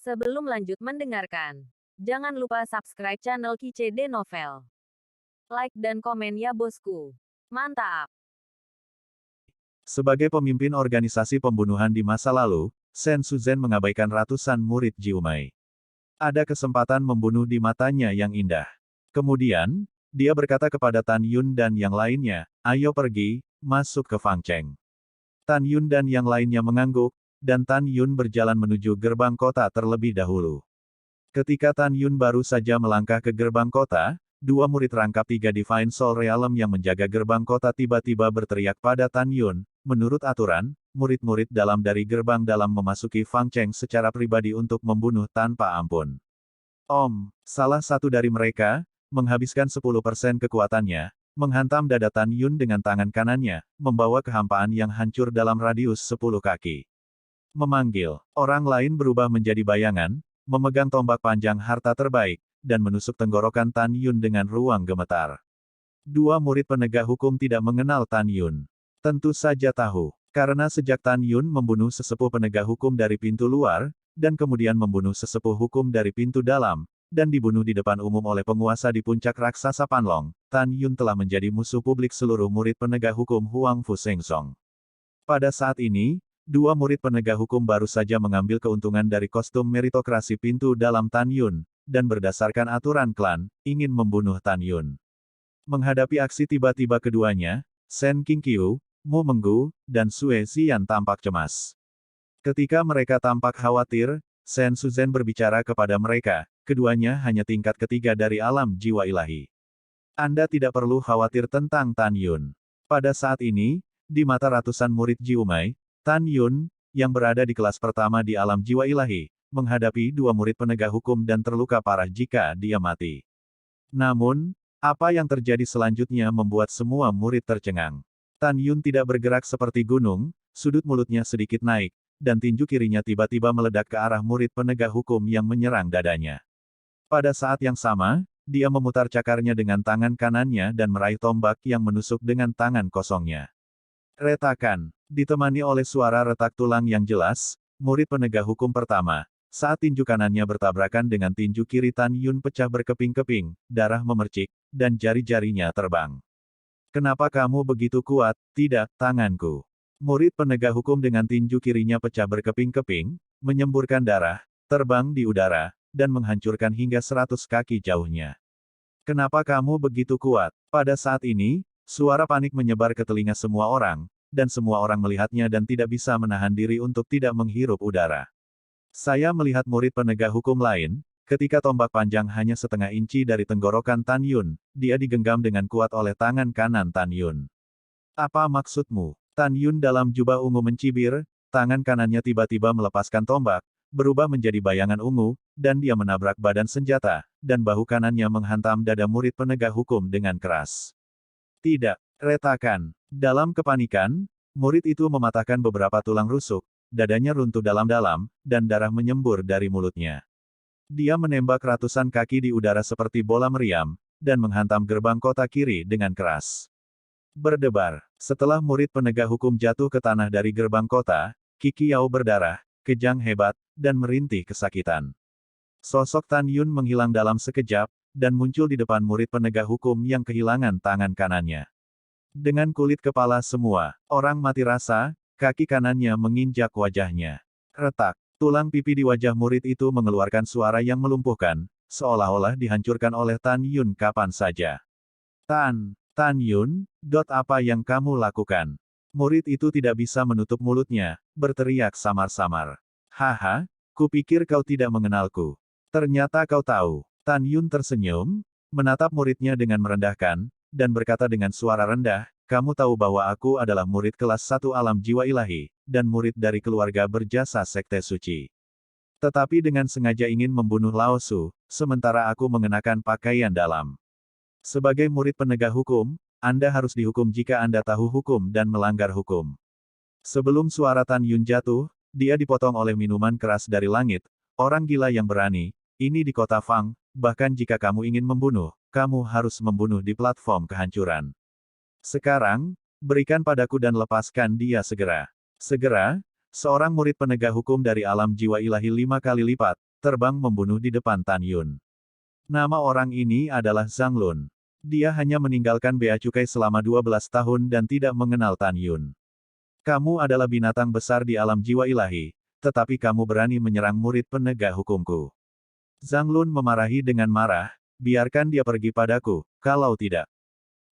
Sebelum lanjut mendengarkan, jangan lupa subscribe channel KCD Novel. Like dan komen ya bosku. Mantap! Sebagai pemimpin organisasi pembunuhan di masa lalu, Shen Suzhen mengabaikan ratusan murid Jiumai. Ada kesempatan membunuh di matanya yang indah. Kemudian, dia berkata kepada Tan Yun dan yang lainnya, ayo pergi, masuk ke Fang Cheng. Tan Yun dan yang lainnya mengangguk, dan Tan Yun berjalan menuju gerbang kota terlebih dahulu. Ketika Tan Yun baru saja melangkah ke gerbang kota, dua murid rangkap tiga Divine Soul Realm yang menjaga gerbang kota tiba-tiba berteriak pada Tan Yun, menurut aturan, murid-murid dalam dari gerbang dalam memasuki Fang Cheng secara pribadi untuk membunuh tanpa ampun. Salah satu dari mereka, menghabiskan 10% kekuatannya, menghantam dada Tan Yun dengan tangan kanannya, membawa kehampaan yang hancur dalam radius 10 kaki. Memanggil, orang lain berubah menjadi bayangan, memegang tombak panjang harta terbaik, dan menusuk tenggorokan Tan Yun dengan ruang gemetar. Dua murid penegak hukum tidak mengenal Tan Yun. Tentu saja tahu, karena sejak Tan Yun membunuh sesepuh penegak hukum dari pintu luar, dan kemudian membunuh sesepuh hukum dari pintu dalam, dan dibunuh di depan umum oleh penguasa di puncak raksasa Panlong, Tan Yun telah menjadi musuh publik seluruh murid penegak hukum Huang Fu Sengsong. Pada saat ini, dua murid penegak hukum baru saja mengambil keuntungan dari kostum meritokrasi pintu dalam Tan Yun, dan berdasarkan aturan klan, ingin membunuh Tan Yun. Menghadapi aksi tiba-tiba keduanya, Shen Qingqiu, Mu Menggu, dan Sue Xian tampak cemas. Ketika mereka tampak khawatir, Shen Suzhen berbicara kepada mereka, keduanya hanya tingkat ketiga dari alam jiwa ilahi. Anda tidak perlu khawatir tentang Tan Yun. Pada saat ini, di mata ratusan murid Jiumai, Tan Yun, yang berada di kelas pertama di alam jiwa ilahi, menghadapi dua murid penegak hukum dan terluka parah jika dia mati. Namun, apa yang terjadi selanjutnya membuat semua murid tercengang. Tan Yun tidak bergerak seperti gunung, sudut mulutnya sedikit naik, dan tinju kirinya tiba-tiba meledak ke arah murid penegak hukum yang menyerang dadanya. Pada saat yang sama, dia memutar cakarnya dengan tangan kanannya dan meraih tombak yang menusuk dengan tangan kosongnya. Retakan, ditemani oleh suara retak tulang yang jelas, murid penegak hukum pertama, saat tinju kanannya bertabrakan dengan tinju kiri Tan Yun pecah berkeping-keping, darah memercik, dan jari-jarinya terbang. Kenapa kamu begitu kuat? Tidak, tanganku. Murid penegak hukum dengan tinju kirinya pecah berkeping-keping, menyemburkan darah, terbang di udara, dan menghancurkan hingga 100 kaki jauhnya. Kenapa kamu begitu kuat? Pada saat ini, suara panik menyebar ke telinga semua orang, dan semua orang melihatnya dan tidak bisa menahan diri untuk tidak menghirup udara. Saya melihat murid penegak hukum lain, ketika tombak panjang hanya setengah inci dari tenggorokan Tan Yun, dia digenggam dengan kuat oleh tangan kanan Tan Yun. Apa maksudmu? Tan Yun dalam jubah ungu mencibir, tangan kanannya tiba-tiba melepaskan tombak, berubah menjadi bayangan ungu, dan dia menabrak badan senjata, dan bahu kanannya menghantam dada murid penegak hukum dengan keras. Tidak, retakan. Dalam kepanikan, murid itu mematahkan beberapa tulang rusuk, dadanya runtuh dalam-dalam, dan darah menyembur dari mulutnya. Dia menembak ratusan kaki di udara seperti bola meriam, dan menghantam gerbang kota kiri dengan keras. Berdebar. Setelah murid penegak hukum jatuh ke tanah dari gerbang kota, Qi Yao berdarah, kejang hebat, dan merintih kesakitan. Sosok Tan Yun menghilang dalam sekejap, dan muncul di depan murid penegak hukum yang kehilangan tangan kanannya. Dengan kulit kepala semua, orang mati rasa, kaki kanannya menginjak wajahnya. Retak. Tulang pipi di wajah murid itu mengeluarkan suara yang melumpuhkan, seolah-olah dihancurkan oleh Tan Yun kapan saja. Tan Yun, apa yang kamu lakukan? Murid itu tidak bisa menutup mulutnya, berteriak samar-samar. Haha, kupikir kau tidak mengenalku. Ternyata kau tahu. Tan Yun tersenyum, menatap muridnya dengan merendahkan, dan berkata dengan suara rendah, kamu tahu bahwa aku adalah murid kelas 1 alam jiwa ilahi, dan murid dari keluarga berjasa Sekte Suci. Tetapi dengan sengaja ingin membunuh Lao Su, sementara aku mengenakan pakaian dalam. Sebagai murid penegak hukum, Anda harus dihukum jika Anda tahu hukum dan melanggar hukum. Sebelum suara Tan Yun jatuh, dia dipotong oleh minuman keras dari langit, orang gila yang berani, ini di kota Fang, bahkan jika kamu ingin membunuh, kamu harus membunuh di platform kehancuran. Sekarang, berikan padaku dan lepaskan dia segera. Segera, seorang murid penegak hukum dari alam jiwa ilahi 5 kali lipat, terbang membunuh di depan Tan Yun. Nama orang ini adalah Zhang Lun. Dia hanya meninggalkan bea cukai selama 12 tahun dan tidak mengenal Tan Yun. Kamu adalah binatang besar di alam jiwa ilahi, tetapi kamu berani menyerang murid penegak hukumku. Zhang Lun memarahi dengan marah, biarkan dia pergi padaku, kalau tidak.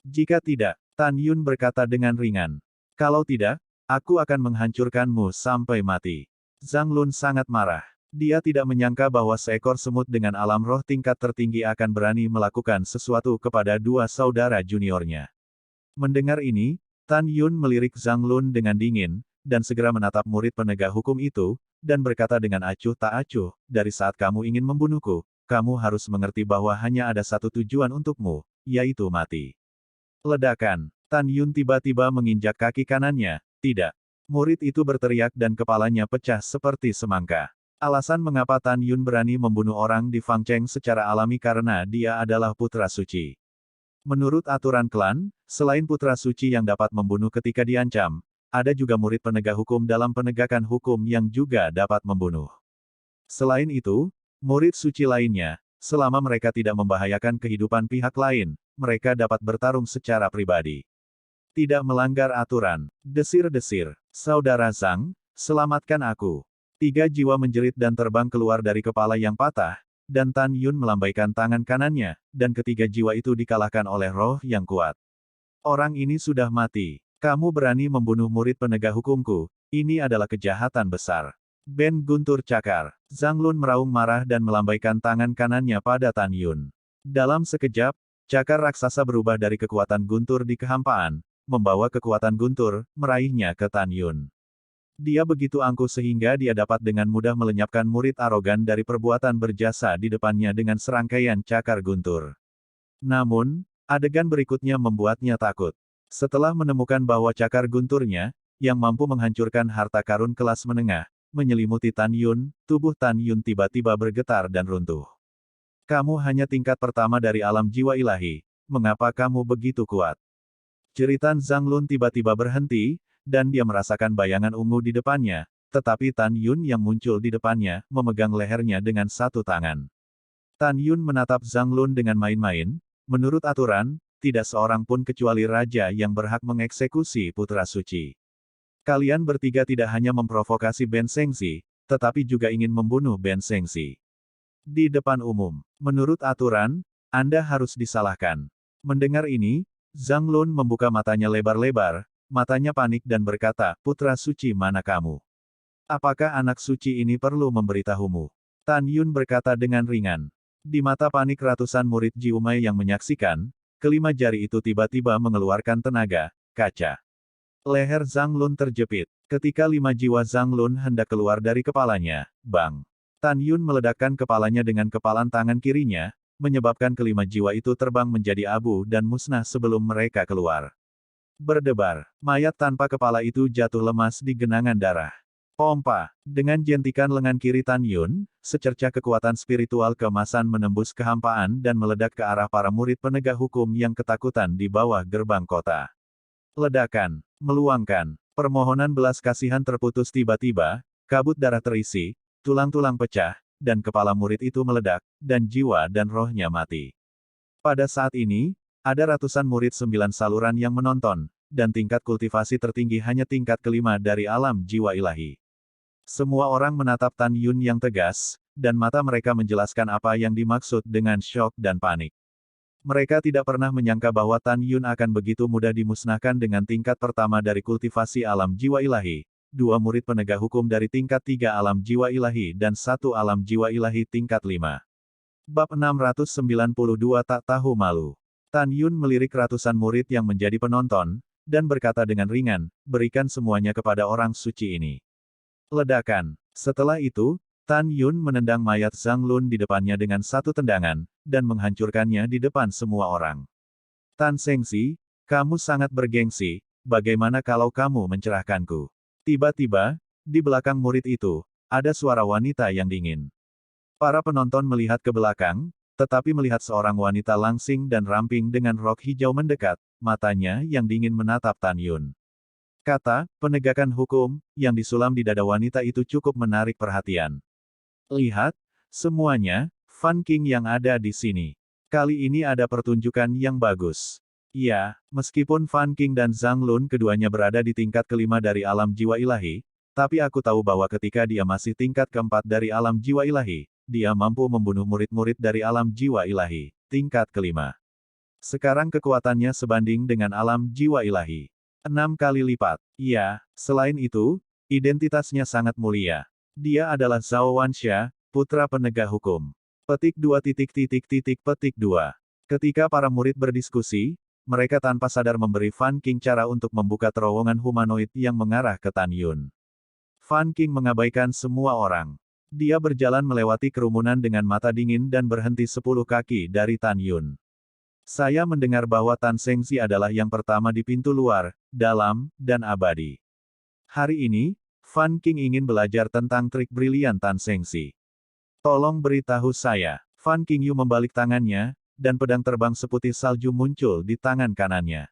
Jika tidak, Tan Yun berkata dengan ringan. Kalau tidak, aku akan menghancurkanmu sampai mati. Zhang Lun sangat marah. Dia tidak menyangka bahwa seekor semut dengan alam roh tingkat tertinggi akan berani melakukan sesuatu kepada dua saudara juniornya. Mendengar ini, Tan Yun melirik Zhang Lun dengan dingin, dan segera menatap murid penegak hukum itu, dan berkata dengan acuh tak acuh, dari saat kamu ingin membunuhku, kamu harus mengerti bahwa hanya ada satu tujuan untukmu, yaitu mati. Ledakan. Tan Yun tiba-tiba menginjak kaki kanannya. Tidak. Murid itu berteriak dan kepalanya pecah seperti semangka. Alasan mengapa Tan Yun berani membunuh orang di Fangcheng secara alami karena dia adalah putra suci. Menurut aturan klan, selain putra suci yang dapat membunuh ketika diancam, ada juga murid penegak hukum dalam penegakan hukum yang juga dapat membunuh. Selain itu, murid suci lainnya, selama mereka tidak membahayakan kehidupan pihak lain, mereka dapat bertarung secara pribadi. Tidak melanggar aturan. Desir-desir. Saudara Zhang, selamatkan aku. 3 jiwa menjerit dan terbang keluar dari kepala yang patah, dan Tan Yun melambaikan tangan kanannya, dan ketiga jiwa itu dikalahkan oleh roh yang kuat. Orang ini sudah mati. Kamu berani membunuh murid penegak hukumku, ini adalah kejahatan besar. Ben guntur cakar. Zhang Lun meraung marah dan melambaikan tangan kanannya pada Tan Yun. Dalam sekejap, cakar raksasa berubah dari kekuatan guntur di kehampaan, membawa kekuatan guntur, meraihnya ke Tan Yun. Dia begitu angkuh sehingga dia dapat dengan mudah melenyapkan murid arogan dari perbuatan berjasa di depannya dengan serangkaian cakar guntur. Namun, adegan berikutnya membuatnya takut. Setelah menemukan bahwa cakar gunturnya, yang mampu menghancurkan harta karun kelas menengah, menyelimuti Tan Yun, tubuh Tan Yun tiba-tiba bergetar dan runtuh. Kamu hanya tingkat pertama dari alam jiwa ilahi, mengapa kamu begitu kuat? Jeritan Zhang Lun tiba-tiba berhenti, dan dia merasakan bayangan ungu di depannya, tetapi Tan Yun yang muncul di depannya, memegang lehernya dengan satu tangan. Tan Yun menatap Zhang Lun dengan main-main, menurut aturan, tidak seorang pun kecuali raja yang berhak mengeksekusi putra suci. Kalian bertiga tidak hanya memprovokasi Ben Shengxi, tetapi juga ingin membunuh Ben Shengxi. Di depan umum, menurut aturan, Anda harus disalahkan. Mendengar ini, Zhang Lun membuka matanya lebar-lebar, matanya panik dan berkata, putra suci mana kamu? Apakah anak suci ini perlu memberitahumu? Tan Yun berkata dengan ringan. Di mata panik ratusan murid Ji Umai yang menyaksikan, kelima jari itu tiba-tiba mengeluarkan tenaga, kaca. Leher Zhang Lun terjepit. Ketika 5 jiwa Zhang Lun hendak keluar dari kepalanya, bang. Tan Yun meledakkan kepalanya dengan kepalan tangan kirinya, menyebabkan kelima jiwa itu terbang menjadi abu dan musnah sebelum mereka keluar. Berdebar, mayat tanpa kepala itu jatuh lemas di genangan darah. Pompa, dengan jentikan lengan kiri Tan Yun, secercah kekuatan spiritual keemasan menembus kehampaan dan meledak ke arah para murid penegak hukum yang ketakutan di bawah gerbang kota. Ledakan, meluangkan, permohonan belas kasihan terputus tiba-tiba, kabut darah terisi, tulang-tulang pecah, dan kepala murid itu meledak, dan jiwa dan rohnya mati. Pada saat ini, ada ratusan murid 9 saluran yang menonton, dan tingkat kultivasi tertinggi hanya tingkat kelima dari alam jiwa ilahi. Semua orang menatap Tan Yun yang tegas, dan mata mereka menjelaskan apa yang dimaksud dengan syok dan panik. Mereka tidak pernah menyangka bahwa Tan Yun akan begitu mudah dimusnahkan dengan tingkat pertama dari kultivasi alam jiwa ilahi, 2 murid penegak hukum dari tingkat 3 alam jiwa ilahi dan 1 alam jiwa ilahi tingkat 5. Bab 692 tak tahu malu. Tan Yun melirik ratusan murid yang menjadi penonton, dan berkata dengan ringan, berikan semuanya kepada orang suci ini. Ledakan. Setelah itu, Tan Yun menendang mayat Zhang Lun di depannya dengan satu tendangan, dan menghancurkannya di depan semua orang. Tan Shengxi, kamu sangat bergengsi, bagaimana kalau kamu mencerahkanku? Tiba-tiba, di belakang murid itu, ada suara wanita yang dingin. Para penonton melihat ke belakang, tetapi melihat seorang wanita langsing dan ramping dengan rok hijau mendekat, matanya yang dingin menatap Tan Yun. Kata, penegakan hukum, yang disulam di dada wanita itu cukup menarik perhatian. Lihat, Semuanya, Fan King yang ada di sini. Kali ini ada pertunjukan yang bagus. Ya, meskipun Fan King dan Zhang Lun keduanya berada di tingkat kelima dari alam jiwa ilahi, tapi aku tahu bahwa ketika dia masih tingkat keempat dari alam jiwa ilahi, dia mampu membunuh murid-murid dari alam jiwa ilahi, tingkat kelima. Sekarang kekuatannya sebanding dengan alam jiwa ilahi. 6 kali lipat. Ya, selain itu, identitasnya sangat mulia. Dia adalah Zhao Wansha, putra penegak hukum. Petik 2 petik 2. Ketika para murid berdiskusi, mereka tanpa sadar memberi Fan King cara untuk membuka terowongan humanoid yang mengarah ke Tan Yun. Fan King mengabaikan semua orang. Dia berjalan melewati kerumunan dengan mata dingin dan berhenti 10 kaki dari Tan Yun. Saya mendengar bahwa Tan Zhengzi adalah yang pertama di pintu luar, dalam, dan abadi. Hari ini, Fan King ingin belajar tentang trik brilian Tan Zhengzi. Tolong beritahu saya. Fan King Yu membalik tangannya, dan pedang terbang seputih salju muncul di tangan kanannya.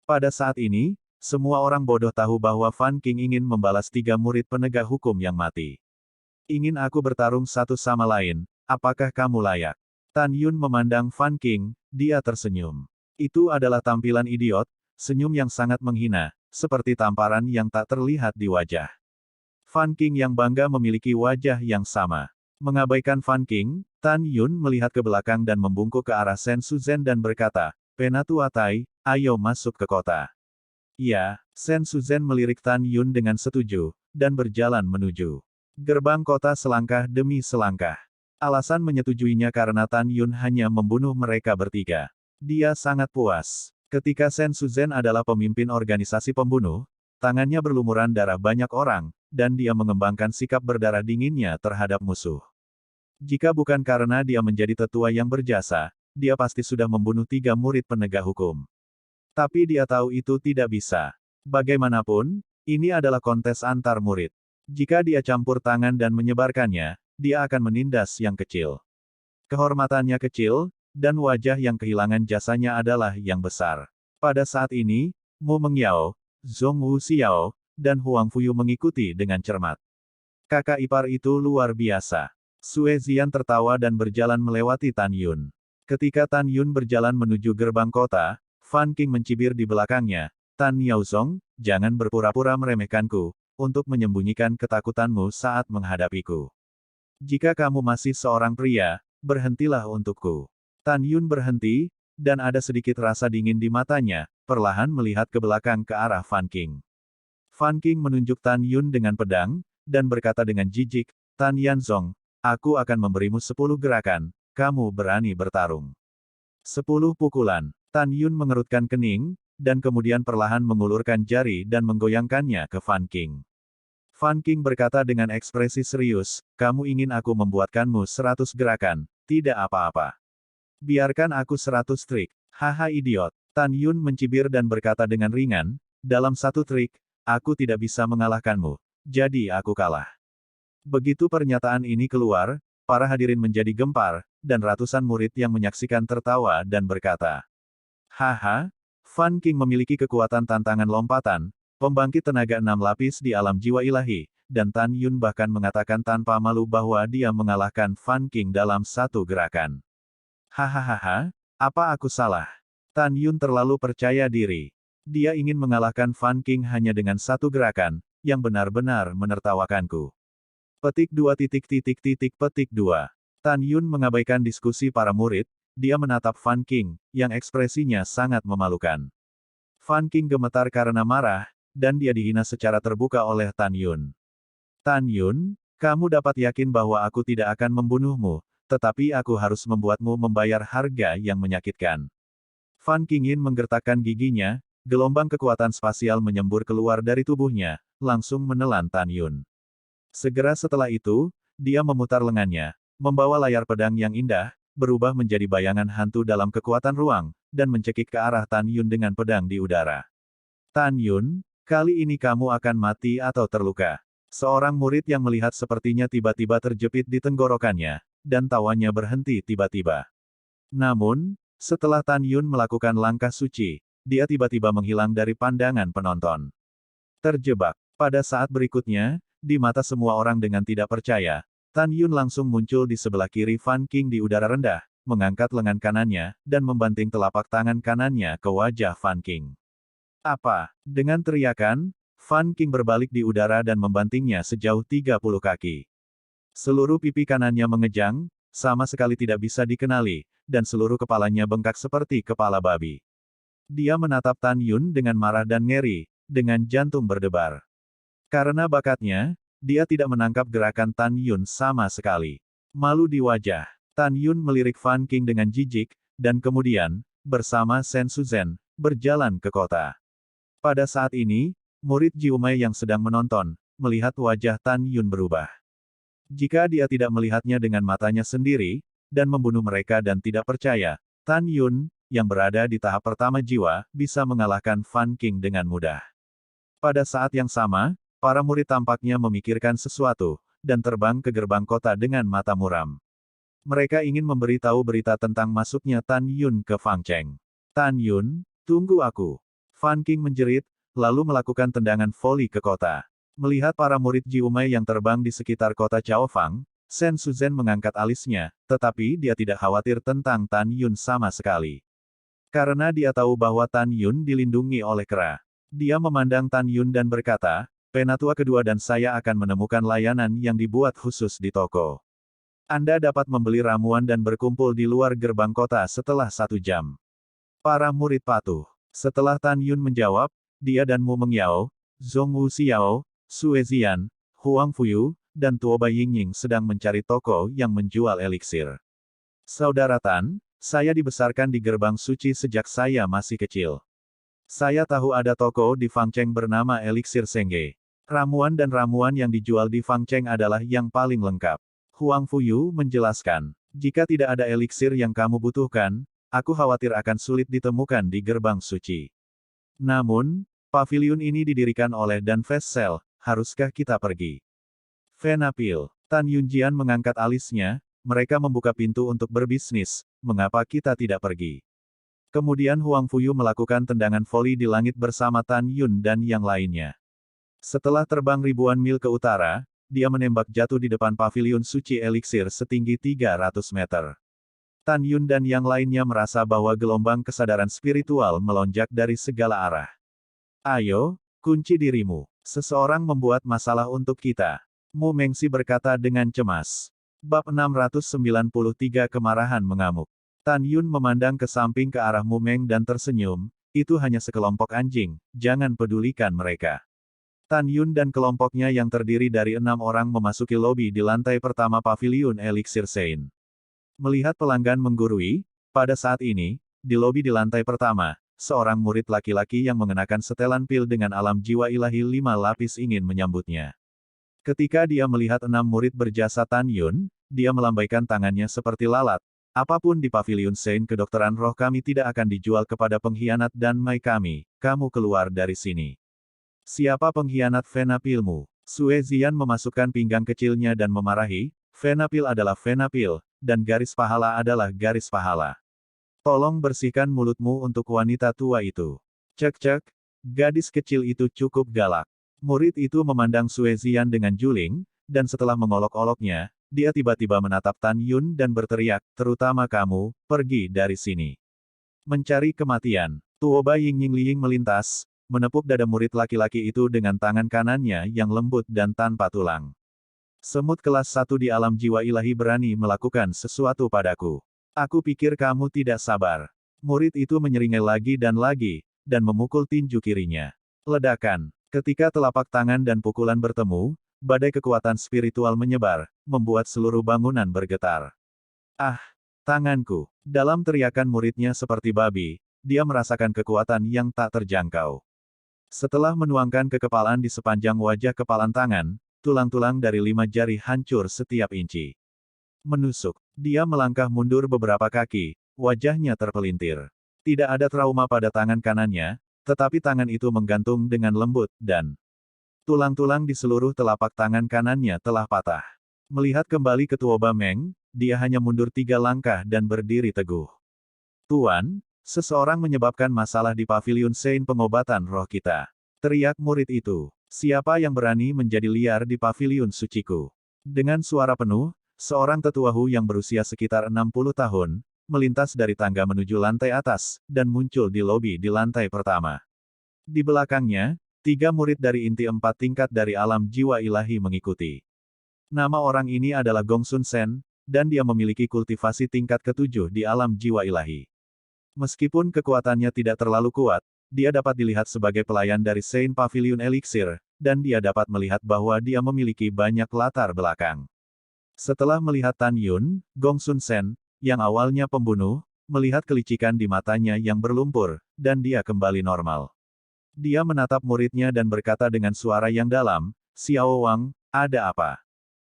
Pada saat ini, semua orang bodoh tahu bahwa Fan King ingin membalas 3 murid penegak hukum yang mati. Ingin aku bertarung satu sama lain, apakah kamu layak? Tan Yun memandang Fan King, dia tersenyum. Itu adalah tampilan idiot, senyum yang sangat menghina, seperti tamparan yang tak terlihat di wajah. Fan King yang bangga memiliki wajah yang sama. Mengabaikan Fan King, Tan Yun melihat ke belakang dan membungkuk ke arah Sen Suzhen dan berkata, "Penatua Tai, ayo masuk ke kota." Ya, Sen Suzhen melirik Tan Yun dengan setuju, dan berjalan menuju gerbang kota selangkah demi selangkah. Alasan menyetujuinya karena Tan Yun hanya membunuh mereka bertiga. Dia sangat puas. Ketika Sen Suzhen adalah pemimpin organisasi pembunuh, tangannya berlumuran darah banyak orang, dan dia mengembangkan sikap berdarah dinginnya terhadap musuh. Jika bukan karena dia menjadi tetua yang berjasa, dia pasti sudah membunuh 3 murid penegak hukum. Tapi dia tahu itu tidak bisa. Bagaimanapun, ini adalah kontes antar murid. Jika dia campur tangan dan menyebarkannya, dia akan menindas yang kecil. Kehormatannya kecil, dan wajah yang kehilangan jasanya adalah yang besar. Pada saat ini, Mu Mengyao, Zhong Wuxiao, dan Huang Fuyu mengikuti dengan cermat. Kakak ipar itu luar biasa. Sue Zian tertawa dan berjalan melewati Tan Yun. Ketika Tan Yun berjalan menuju gerbang kota, Fan King mencibir di belakangnya, "Tan Yaozong, jangan berpura-pura meremehkanku, untuk menyembunyikan ketakutanmu saat menghadapiku. Jika kamu masih seorang pria, berhentilah untukku." Tan Yun berhenti, dan ada sedikit rasa dingin di matanya, perlahan melihat ke belakang ke arah Fan King. Fan King menunjuk Tan Yun dengan pedang, dan berkata dengan jijik, "Tan Yanzong, aku akan memberimu 10 gerakan, kamu berani bertarung." 10 pukulan. Tan Yun mengerutkan kening, dan kemudian perlahan mengulurkan jari dan menggoyangkannya ke Fan King. Fan King berkata dengan ekspresi serius, "Kamu ingin aku membuatkanmu 100 gerakan, tidak apa-apa. Biarkan aku 100 trik." "Haha idiot." Tan Yun mencibir dan berkata dengan ringan, "Dalam 1 trik, aku tidak bisa mengalahkanmu. Jadi aku kalah." Begitu pernyataan ini keluar, para hadirin menjadi gempar, dan ratusan murid yang menyaksikan tertawa dan berkata, "Haha, Fan King memiliki kekuatan tantangan lompatan, pembangkit tenaga 6 lapis di alam jiwa ilahi, dan Tan Yun bahkan mengatakan tanpa malu bahwa dia mengalahkan Fan King dalam 1 gerakan. Hahaha, apa aku salah?" Tan Yun terlalu percaya diri. Dia ingin mengalahkan Fan King hanya dengan 1 gerakan, yang benar-benar menertawakanku. Petik 2 petik 2. Tan Yun mengabaikan diskusi para murid, dia menatap Fan King, yang ekspresinya sangat memalukan. Fan King gemetar karena marah, dan dia dihina secara terbuka oleh Tan Yun. "Tan Yun, kamu dapat yakin bahwa aku tidak akan membunuhmu, tetapi aku harus membuatmu membayar harga yang menyakitkan." Fan King Yin menggertakkan giginya, gelombang kekuatan spasial menyembur keluar dari tubuhnya, langsung menelan Tan Yun. Segera setelah itu, dia memutar lengannya, membawa layar pedang yang indah, berubah menjadi bayangan hantu dalam kekuatan ruang, dan mencekik ke arah Tan Yun dengan pedang di udara. "Tan Yun, kali ini kamu akan mati atau terluka." Seorang murid yang melihat sepertinya tiba-tiba terjepit di tenggorokannya, dan tawanya berhenti tiba-tiba. Namun, setelah Tan Yun melakukan langkah suci, dia tiba-tiba menghilang dari pandangan penonton. Terjebak. Pada saat berikutnya, di mata semua orang dengan tidak percaya, Tan Yun langsung muncul di sebelah kiri Fan King di udara rendah, mengangkat lengan kanannya, dan membanting telapak tangan kanannya ke wajah Fan King. Apa? Dengan teriakan, Fan King berbalik di udara dan membantingnya sejauh 30 kaki. Seluruh pipi kanannya mengejang, sama sekali tidak bisa dikenali, dan seluruh kepalanya bengkak seperti kepala babi. Dia menatap Tan Yun dengan marah dan ngeri, dengan jantung berdebar. Karena bakatnya, dia tidak menangkap gerakan Tan Yun sama sekali. Malu di wajah, Tan Yun melirik Fan King dengan jijik, dan kemudian, bersama Sen Suzhen, berjalan ke kota. Pada saat ini, murid Jiumei yang sedang menonton, melihat wajah Tan Yun berubah. Jika dia tidak melihatnya dengan matanya sendiri, dan membunuh mereka dan tidak percaya, Tan Yun, yang berada di tahap pertama jiwa, bisa mengalahkan Fan King dengan mudah. Pada saat yang sama, para murid tampaknya memikirkan sesuatu, dan terbang ke gerbang kota dengan mata muram. Mereka ingin memberitahu berita tentang masuknya Tan Yun ke Fangcheng. Tan Yun, tunggu aku. Fan King menjerit, lalu melakukan tendangan voli ke kota. Melihat para murid Jiumei yang terbang di sekitar kota Chaofang, Sen Suzhen mengangkat alisnya, tetapi dia tidak khawatir tentang Tan Yun sama sekali. Karena dia tahu bahwa Tan Yun dilindungi oleh kera. Dia memandang Tan Yun dan berkata, Penatua kedua dan saya akan menemukan layanan yang dibuat khusus di toko. Anda dapat membeli ramuan dan berkumpul di luar gerbang kota setelah 1 jam. Para murid patuh. Setelah Tan Yun menjawab, dia dan Mu Mengyao, Zhong Wuxiao, Sue Zian, Huang Fuyu, dan Tuoba Yingying sedang mencari toko yang menjual eliksir. Saudara Tan, saya dibesarkan di gerbang suci sejak saya masih kecil. Saya tahu ada toko di Fangcheng bernama Eliksir Sengge. Ramuan dan ramuan yang dijual di Fangcheng adalah yang paling lengkap. Huang Fuyu menjelaskan, jika tidak ada eliksir yang kamu butuhkan, aku khawatir akan sulit ditemukan di gerbang suci. Namun, pavilion ini didirikan oleh Dan Fessel, haruskah kita pergi? Venapil, Tan Yunjian mengangkat alisnya, mereka membuka pintu untuk berbisnis, mengapa kita tidak pergi? Kemudian Huang Fuyu melakukan tendangan voli di langit bersama Tan Yun dan yang lainnya. Setelah terbang ribuan mil ke utara, dia menembak jatuh di depan pavilion suci eliksir setinggi 300 meter. Tan Yun dan yang lainnya merasa bahwa gelombang kesadaran spiritual melonjak dari segala arah. Ayo, kunci dirimu. Seseorang membuat masalah untuk kita. Mu Mengxi berkata dengan cemas. Bab 693 Kemarahan mengamuk. Tan Yun memandang ke samping ke arah Mu Meng dan tersenyum, itu hanya sekelompok anjing, jangan pedulikan mereka. Tan Yun dan kelompoknya yang terdiri dari 6 orang memasuki lobi di lantai pertama pavilion Eliksir Sein. Melihat pelanggan menggurui, pada saat ini, di lobi di lantai pertama, seorang murid laki-laki yang mengenakan setelan pil dengan alam jiwa ilahi 5 lapis ingin menyambutnya. Ketika dia melihat 6 murid berjasa Tan Yun, dia melambaikan tangannya seperti lalat. Apapun di pavilion Sein kedokteran roh kami tidak akan dijual kepada pengkhianat dan mai kami, kamu keluar dari sini. Siapa pengkhianat Venapilmu? Sue Zian memasukkan pinggang kecilnya dan memarahi, Venapil adalah Venapil, dan garis pahala adalah garis pahala. Tolong bersihkan mulutmu untuk wanita tua itu. Cek-cek, gadis kecil itu cukup galak. Murid itu memandang Sue Zian dengan juling, dan setelah mengolok-oloknya, dia tiba-tiba menatap Tan Yun dan berteriak, terutama kamu, pergi dari sini. Mencari kematian. Tuoba Yingying Liying melintas, menepuk dada murid laki-laki itu dengan tangan kanannya yang lembut dan tanpa tulang. Semut kelas 1 di alam jiwa ilahi berani melakukan sesuatu padaku. Aku pikir kamu tidak sabar. Murid itu menyeringai lagi, dan memukul tinju kirinya. Ledakan. Ketika telapak tangan dan pukulan bertemu, badai kekuatan spiritual menyebar, membuat seluruh bangunan bergetar. Ah! Tanganku. Dalam teriakan muridnya seperti babi, dia merasakan kekuatan yang tak terjangkau. Setelah menuangkan kekepalan di sepanjang wajah kepalan tangan, tulang-tulang dari 5 jari hancur setiap inci. Menusuk. Dia melangkah mundur beberapa kaki, wajahnya terpelintir. Tidak ada trauma pada tangan kanannya, tetapi tangan itu menggantung dengan lembut, dan tulang-tulang di seluruh telapak tangan kanannya telah patah. Melihat kembali ke Tuoba Meng, dia hanya mundur 3 langkah dan berdiri teguh. Tuan, seseorang menyebabkan masalah di pavilion Sein pengobatan roh kita. Teriak murid itu. Siapa yang berani menjadi liar di pavilion suciku? Dengan suara penuh, seorang tetua Hu yang berusia sekitar 60 tahun, melintas dari tangga menuju lantai atas, dan muncul di lobi di lantai pertama. Di belakangnya, 3 murid dari inti 4 tingkat dari alam jiwa ilahi mengikuti. Nama orang ini adalah Gongsun Sen, dan dia memiliki kultivasi tingkat ke-7 di alam jiwa ilahi. Meskipun kekuatannya tidak terlalu kuat, dia dapat dilihat sebagai pelayan dari Saint Pavilion Elixir, dan dia dapat melihat bahwa dia memiliki banyak latar belakang. Setelah melihat Tan Yun, Gongsun Sen, yang awalnya pembunuh, melihat kelicikan di matanya yang berlumpur, dan dia kembali normal. Dia menatap muridnya dan berkata dengan suara yang dalam, "Xiao Wang, ada apa?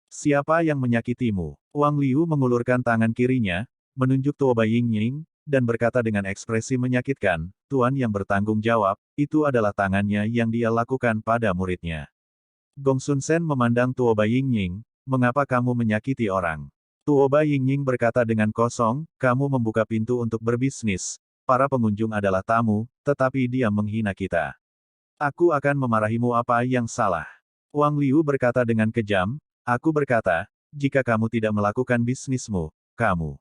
Siapa yang menyakitimu?" Wang Liu mengulurkan tangan kirinya, menunjuk Tuoba Yingying, dan berkata dengan ekspresi menyakitkan, "Tuan yang bertanggung jawab, itu adalah tangannya yang dia lakukan pada muridnya." Gongsun Sen memandang Tuoba Yingying, "Mengapa kamu menyakiti orang?" Tuoba Yingying berkata dengan kosong, "Kamu membuka pintu untuk berbisnis. Para pengunjung adalah tamu, tetapi dia menghina kita. Aku akan memarahimu apa yang salah." Wang Liu berkata dengan kejam, "Aku berkata, jika kamu tidak melakukan bisnismu, kamu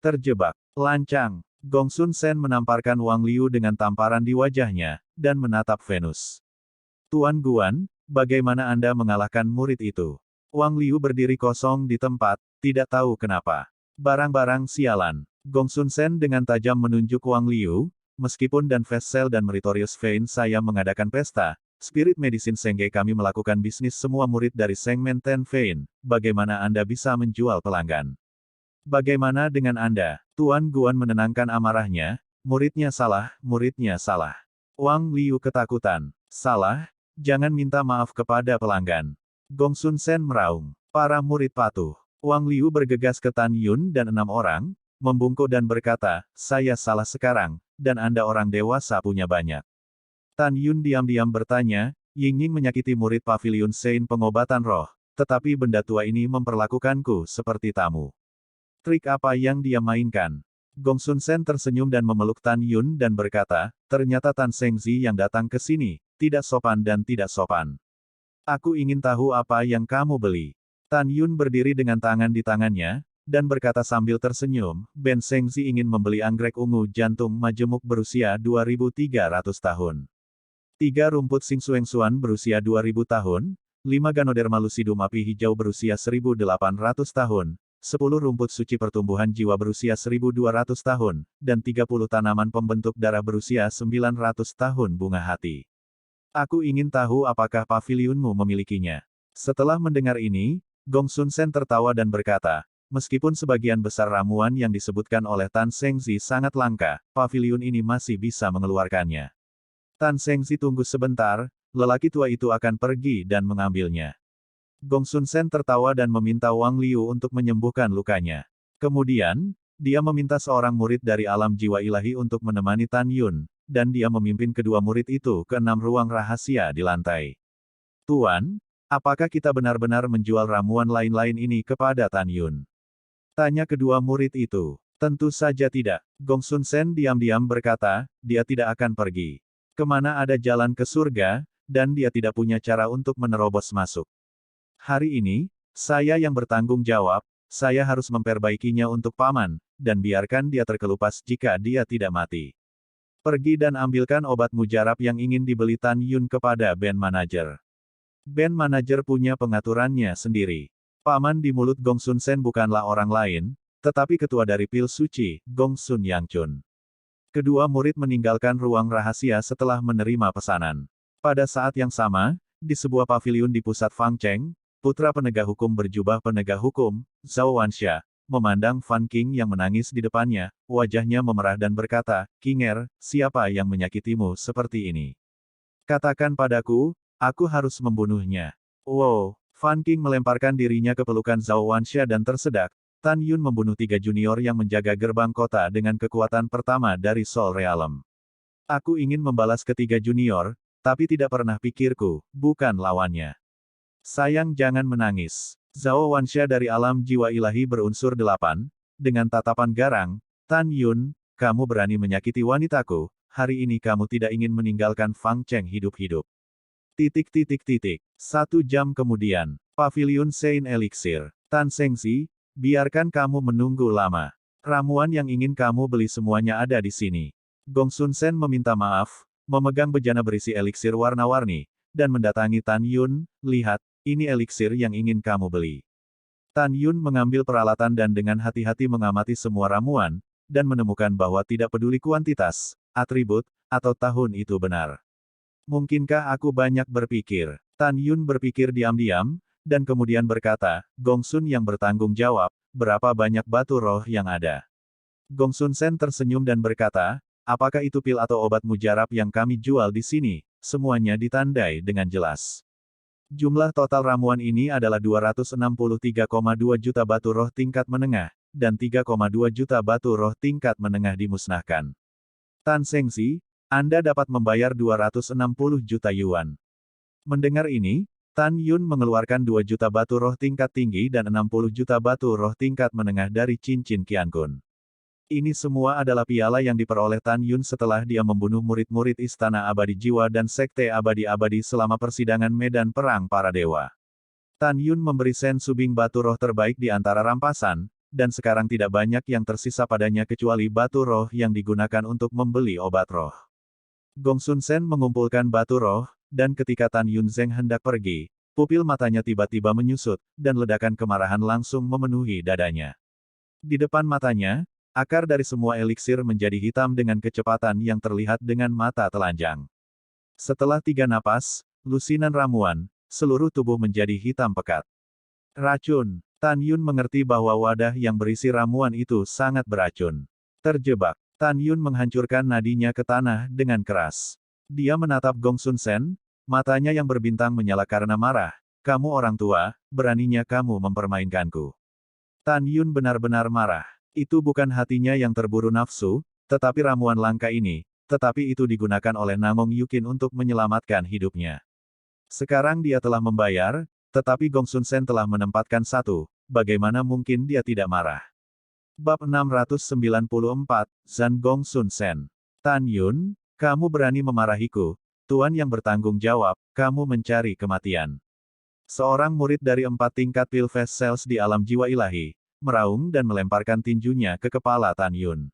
terjebak." Lancang. Gongsun Sen menamparkan Wang Liu dengan tamparan di wajahnya, dan menatap Venus. "Tuan Guan, bagaimana Anda mengalahkan murid itu?" Wang Liu berdiri kosong di tempat, tidak tahu kenapa. "Barang-barang sialan." Gongsun Sen dengan tajam menunjuk Wang Liu, "Meskipun dan Vessel dan Meritorious Vein saya mengadakan pesta, Spirit Medicine Sengge kami melakukan bisnis semua murid dari Sengmen Ten Vein, bagaimana Anda bisa menjual pelanggan? Bagaimana dengan Anda?" Tuan Guan menenangkan amarahnya, "Muridnya salah, muridnya salah." Wang Liu ketakutan. "Salah? Jangan minta maaf kepada pelanggan." Gongsun Sen meraung. Para murid patuh. Wang Liu bergegas ke Tan Yun dan 6 orang, membungkuk dan berkata, "Saya salah sekarang, dan Anda orang dewasa punya banyak." Tan Yun diam-diam bertanya, "Yingying menyakiti murid Pavilion Saint pengobatan roh, tetapi benda tua ini memperlakukanku seperti tamu. Trik apa yang dia mainkan?" Gongsun Sen tersenyum dan memeluk Tan Yun dan berkata, "Ternyata Tan Sengzi yang datang ke sini, tidak sopan dan tidak sopan. Aku ingin tahu apa yang kamu beli." Tan Yun berdiri dengan tangan di tangannya, dan berkata sambil tersenyum, "Ben Sengzi ingin membeli anggrek ungu jantung majemuk berusia 2.300 tahun. 3 rumput Singsuengsuan berusia 2.000 tahun, 5 Ganoderma lucidum api hijau berusia 1.800 tahun, 10 rumput suci pertumbuhan jiwa berusia 1.200 tahun, dan 30 tanaman pembentuk darah berusia 900 tahun bunga hati. Aku ingin tahu apakah pavilionmu memilikinya." Setelah mendengar ini, Gongsun Sen tertawa dan berkata, "Meskipun sebagian besar ramuan yang disebutkan oleh Tan Sengzi sangat langka, pavilion ini masih bisa mengeluarkannya." Tan Sengzi tunggu sebentar, lelaki tua itu akan pergi dan mengambilnya. Gongsun Sen tertawa dan meminta Wang Liu untuk menyembuhkan lukanya. Kemudian, dia meminta seorang murid dari alam jiwa ilahi untuk menemani Tan Yun, dan dia memimpin kedua murid itu ke 6 ruang rahasia di lantai. "Tuan, apakah kita benar-benar menjual ramuan lain-lain ini kepada Tan Yun?" tanya kedua murid itu. "Tentu saja tidak." Gongsun Sen diam-diam berkata, "Dia tidak akan pergi. Kemana ada jalan ke surga, dan dia tidak punya cara untuk menerobos masuk. Hari ini, saya yang bertanggung jawab, saya harus memperbaikinya untuk paman, dan biarkan dia terkelupas jika dia tidak mati. Pergi dan ambilkan obat mujarab yang ingin dibeli Tan Yun kepada band manajer. Band manajer punya pengaturannya sendiri." Paman di mulut Gongsun Sen bukanlah orang lain, tetapi ketua dari Pil Suci, Gongsun Yangchun. Kedua murid meninggalkan ruang rahasia setelah menerima pesanan. Pada saat yang sama, di sebuah pavilion di pusat Fangcheng, putra penegak hukum berjubah penegak hukum, Zhao Wansha, memandang Fan King yang menangis di depannya, wajahnya memerah dan berkata, "Kinger, siapa yang menyakitimu seperti ini? Katakan padaku, aku harus membunuhnya." Wow! Fan King melemparkan dirinya ke pelukan Zhao Wansha dan tersedak. Tan Yun membunuh 3 junior yang menjaga gerbang kota dengan kekuatan pertama dari Soul Realm. "Aku ingin membalas ketiga junior, tapi tidak pernah pikirku, bukan lawannya. Sayang jangan menangis." Zhao Wansha dari alam jiwa ilahi berunsur 8, dengan tatapan garang, "Tan Yun, kamu berani menyakiti wanitaku, hari ini kamu tidak ingin meninggalkan Fang Cheng hidup-hidup." 1 jam kemudian, Pavilion Saint Elixir. Tan Sengzi, biarkan kamu menunggu lama. Ramuan yang ingin kamu beli semuanya ada di sini. Gong Sun Sen meminta maaf, memegang bejana berisi eliksir warna-warni, dan mendatangi Tan Yun. Lihat, ini eliksir yang ingin kamu beli. Tan Yun mengambil peralatan dan dengan hati-hati mengamati semua ramuan, dan menemukan bahwa tidak peduli kuantitas, atribut, atau tahun itu benar. Mungkinkah aku banyak berpikir? Tan Yun berpikir diam-diam, dan kemudian berkata, Gong Sun yang bertanggung jawab, berapa banyak batu roh yang ada? Gong Sun Sen tersenyum dan berkata, apakah itu pil atau obat mujarab yang kami jual di sini? Semuanya ditandai dengan jelas. Jumlah total ramuan ini adalah 263,2 juta batu roh tingkat menengah, dan 3,2 juta batu roh tingkat menengah dimusnahkan. Tan Sengzi, Anda dapat membayar 260 juta yuan. Mendengar ini, Tan Yun mengeluarkan 2 juta batu roh tingkat tinggi dan 60 juta batu roh tingkat menengah dari cincin Qiankun. Ini semua adalah piala yang diperoleh Tan Yun setelah dia membunuh murid-murid Istana Abadi Jiwa dan Sekte Abadi-Abadi selama persidangan medan perang para dewa. Tan Yun memberi Sen Subing batu roh terbaik di antara rampasan, dan sekarang tidak banyak yang tersisa padanya kecuali batu roh yang digunakan untuk membeli obat roh. Gong Sun Sen mengumpulkan batu roh, dan ketika Tan Yun Zeng hendak pergi, pupil matanya tiba-tiba menyusut, dan ledakan kemarahan langsung memenuhi dadanya. Di depan matanya, akar dari semua eliksir menjadi hitam dengan kecepatan yang terlihat dengan mata telanjang. Setelah 3 napas, lusinan ramuan, seluruh tubuh menjadi hitam pekat. Racun. Tan Yun mengerti bahwa wadah yang berisi ramuan itu sangat beracun. Terjebak. Tan Yun menghancurkan nadinya ke tanah dengan keras. Dia menatap Gong Sun Sen, matanya yang berbintang menyala karena marah. Kamu orang tua, beraninya kamu mempermainkanku. Tan Yun benar-benar marah. Itu bukan hatinya yang terburu nafsu, tetapi ramuan langka ini, tetapi itu digunakan oleh Nangong Yukin untuk menyelamatkan hidupnya. Sekarang dia telah membayar, tetapi Gong Sun Sen telah menempatkan satu, bagaimana mungkin dia tidak marah? Bab 694, Zan Gong Sun Sen. Tan Yun, kamu berani memarahiku, Tuan yang bertanggung jawab, kamu mencari kematian. Seorang murid dari 4 tingkat Pilfest Cells di alam jiwa ilahi, meraung dan melemparkan tinjunya ke kepala Tan Yun.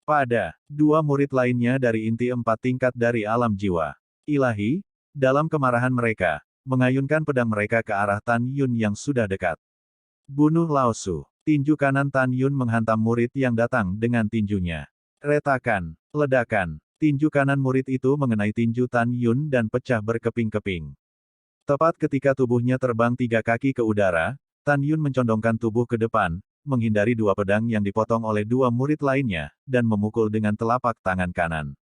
Pada 2 murid lainnya dari inti 4 tingkat dari alam jiwa ilahi, dalam kemarahan mereka, mengayunkan pedang mereka ke arah Tan Yun yang sudah dekat. Bunuh Lao Su. Tinju kanan Tan Yun menghantam murid yang datang dengan tinjunya. Retakan, ledakan, tinju kanan murid itu mengenai tinju Tan Yun dan pecah berkeping-keping. Tepat ketika tubuhnya terbang 3 kaki ke udara, Tan Yun mencondongkan tubuh ke depan, menghindari 2 pedang yang dipotong oleh 2 murid lainnya, dan memukul dengan telapak tangan kanan.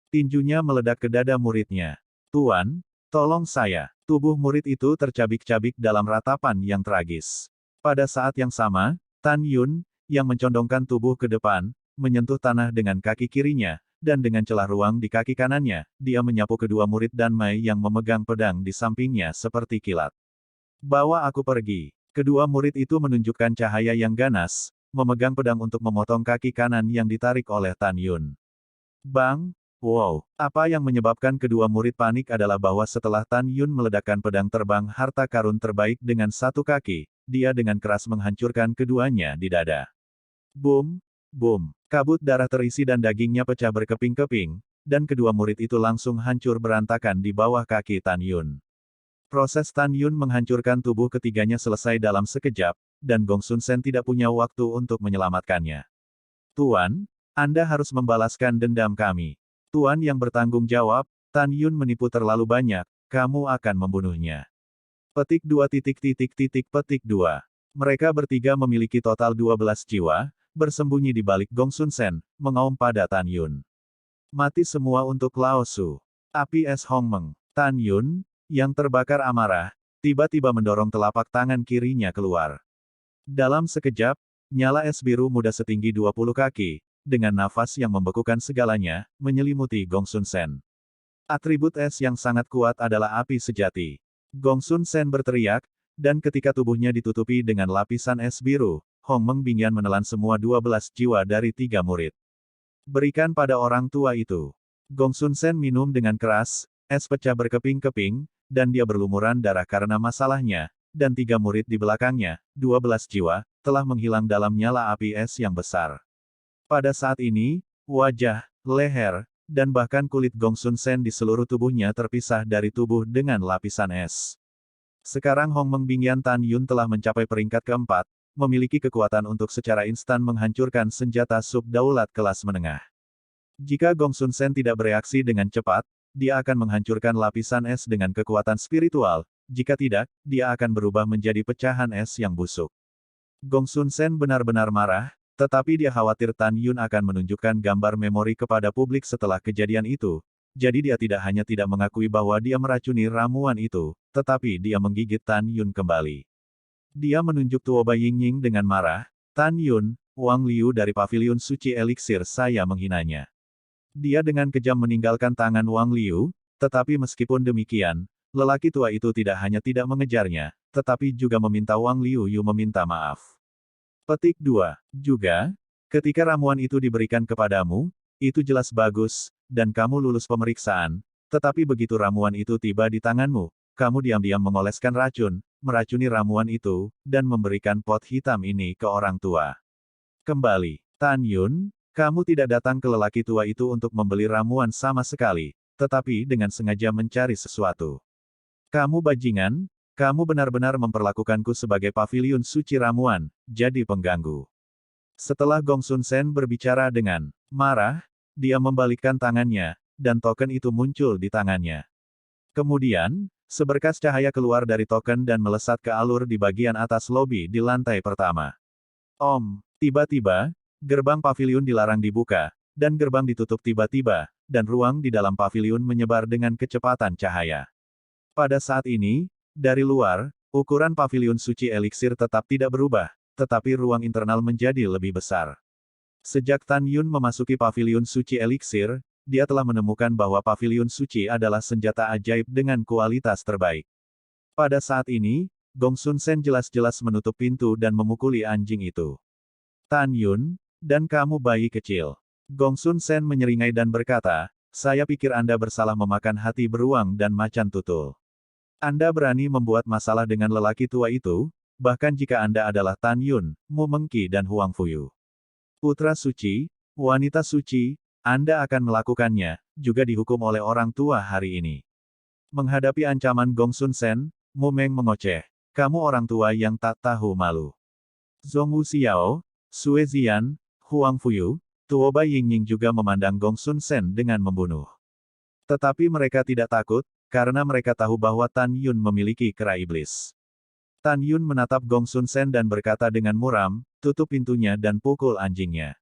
Tinjunya meledak ke dada muridnya. Tuan, tolong saya. Tubuh murid itu tercabik-cabik dalam ratapan yang tragis. Pada saat yang sama, Tan Yun, yang mencondongkan tubuh ke depan, menyentuh tanah dengan kaki kirinya, dan dengan celah ruang di kaki kanannya, dia menyapu kedua murid Dan Mai yang memegang pedang di sampingnya seperti kilat. Bawa aku pergi. Kedua murid itu menunjukkan cahaya yang ganas, memegang pedang untuk memotong kaki kanan yang ditarik oleh Tan Yun. Bang! Wow! Apa yang menyebabkan kedua murid panik adalah bahwa setelah Tan Yun meledakkan pedang terbang harta karun terbaik dengan 1 kaki, dia dengan keras menghancurkan keduanya di dada. Boom! Boom! Kabut darah terisi dan dagingnya pecah berkeping-keping, dan kedua murid itu langsung hancur berantakan di bawah kaki Tan Yun. Proses Tan Yun menghancurkan tubuh ketiganya selesai dalam sekejap, dan Gong Sun Sen tidak punya waktu untuk menyelamatkannya. Tuan, Anda harus membalaskan dendam kami. Tuan yang bertanggung jawab, Tan Yun menipu terlalu banyak, kamu akan membunuhnya. Petik 2. Petik 2. Mereka bertiga memiliki total 12 jiwa, bersembunyi di balik Gong Sun Sen, mengaum pada Tan Yun. Mati semua untuk Lao Su. Api es Hong Meng. Tan Yun, yang terbakar amarah, tiba-tiba mendorong telapak tangan kirinya keluar. Dalam sekejap, nyala es biru muda setinggi 20 kaki, dengan nafas yang membekukan segalanya, menyelimuti Gong Sun Sen. Atribut es yang sangat kuat adalah api sejati. Gong Sun Sen berteriak, dan ketika tubuhnya ditutupi dengan lapisan es biru, Hong Meng Bingyan menelan semua 12 jiwa dari 3 murid. Berikan pada orang tua itu. Gong Sun Sen minum dengan keras, es pecah berkeping-keping, dan dia berlumuran darah karena masalahnya, dan 3 murid di belakangnya, 12 jiwa, telah menghilang dalam nyala api es yang besar. Pada saat ini, wajah, leher, dan bahkan kulit Gong Sun Sen di seluruh tubuhnya terpisah dari tubuh dengan lapisan es. Sekarang Hongmeng Bingyan Tan Yun telah mencapai peringkat keempat, memiliki kekuatan untuk secara instan menghancurkan senjata sub-daulat kelas menengah. Jika Gong Sun Sen tidak bereaksi dengan cepat, dia akan menghancurkan lapisan es dengan kekuatan spiritual, jika tidak, dia akan berubah menjadi pecahan es yang busuk. Gong Sun Sen benar-benar marah, tetapi dia khawatir Tan Yun akan menunjukkan gambar memori kepada publik setelah kejadian itu, jadi dia tidak hanya tidak mengakui bahwa dia meracuni ramuan itu, tetapi dia menggigit Tan Yun kembali. Dia menunjuk Tuoba Yingying dengan marah, "Tan Yun, Wang Liu dari Paviliun Suci Eliksir saya menghinanya." Dia dengan kejam meninggalkan tangan Wang Liu, tetapi meskipun demikian, lelaki tua itu tidak hanya tidak mengejarnya, tetapi juga meminta Wang Liu meminta maaf. Petik 2. Juga, ketika ramuan itu diberikan kepadamu, itu jelas bagus, dan kamu lulus pemeriksaan, tetapi begitu ramuan itu tiba di tanganmu, kamu diam-diam mengoleskan racun, meracuni ramuan itu, dan memberikan pot hitam ini ke orang tua. Kembali, Tan Yun, kamu tidak datang ke lelaki tua itu untuk membeli ramuan sama sekali, tetapi dengan sengaja mencari sesuatu. Kamu bajingan, kamu benar-benar memperlakukanku sebagai paviliun suci ramuan, jadi pengganggu. Setelah Gong Sun Sen berbicara dengan marah, dia membalikkan tangannya, dan token itu muncul di tangannya. Kemudian, seberkas cahaya keluar dari token dan melesat ke alur di bagian atas lobi di lantai pertama. Tiba-tiba, gerbang paviliun dilarang dibuka, dan gerbang ditutup tiba-tiba, dan ruang di dalam paviliun menyebar dengan kecepatan cahaya. Pada saat ini, dari luar, ukuran paviliun suci eliksir tetap tidak berubah, tetapi ruang internal menjadi lebih besar. Sejak Tan Yun memasuki paviliun suci eliksir, dia telah menemukan bahwa paviliun suci adalah senjata ajaib dengan kualitas terbaik. Pada saat ini, Gong Sun Sen jelas-jelas menutup pintu dan memukuli anjing itu. Tan Yun, dan kamu bayi kecil. Gong Sun Sen menyeringai dan berkata, saya pikir Anda bersalah memakan hati beruang dan macan tutul. Anda berani membuat masalah dengan lelaki tua itu, bahkan jika Anda adalah Tan Yun, Mu Mengqi dan Huang Fuyu. Putra suci, wanita suci, Anda akan melakukannya, juga dihukum oleh orang tua hari ini. Menghadapi ancaman Gong Sun Sen, Mu Meng mengoceh, kamu orang tua yang tak tahu malu. Zhong Wuxiao, Sue Zian, Huang Fuyu, Tuoba Yingying juga memandang Gong Sun Sen dengan membunuh. Tetapi mereka tidak takut, karena mereka tahu bahwa Tan Yun memiliki kera iblis. Tan Yun menatap Gong Sun Sen dan berkata dengan muram, tutup pintunya dan pukul anjingnya.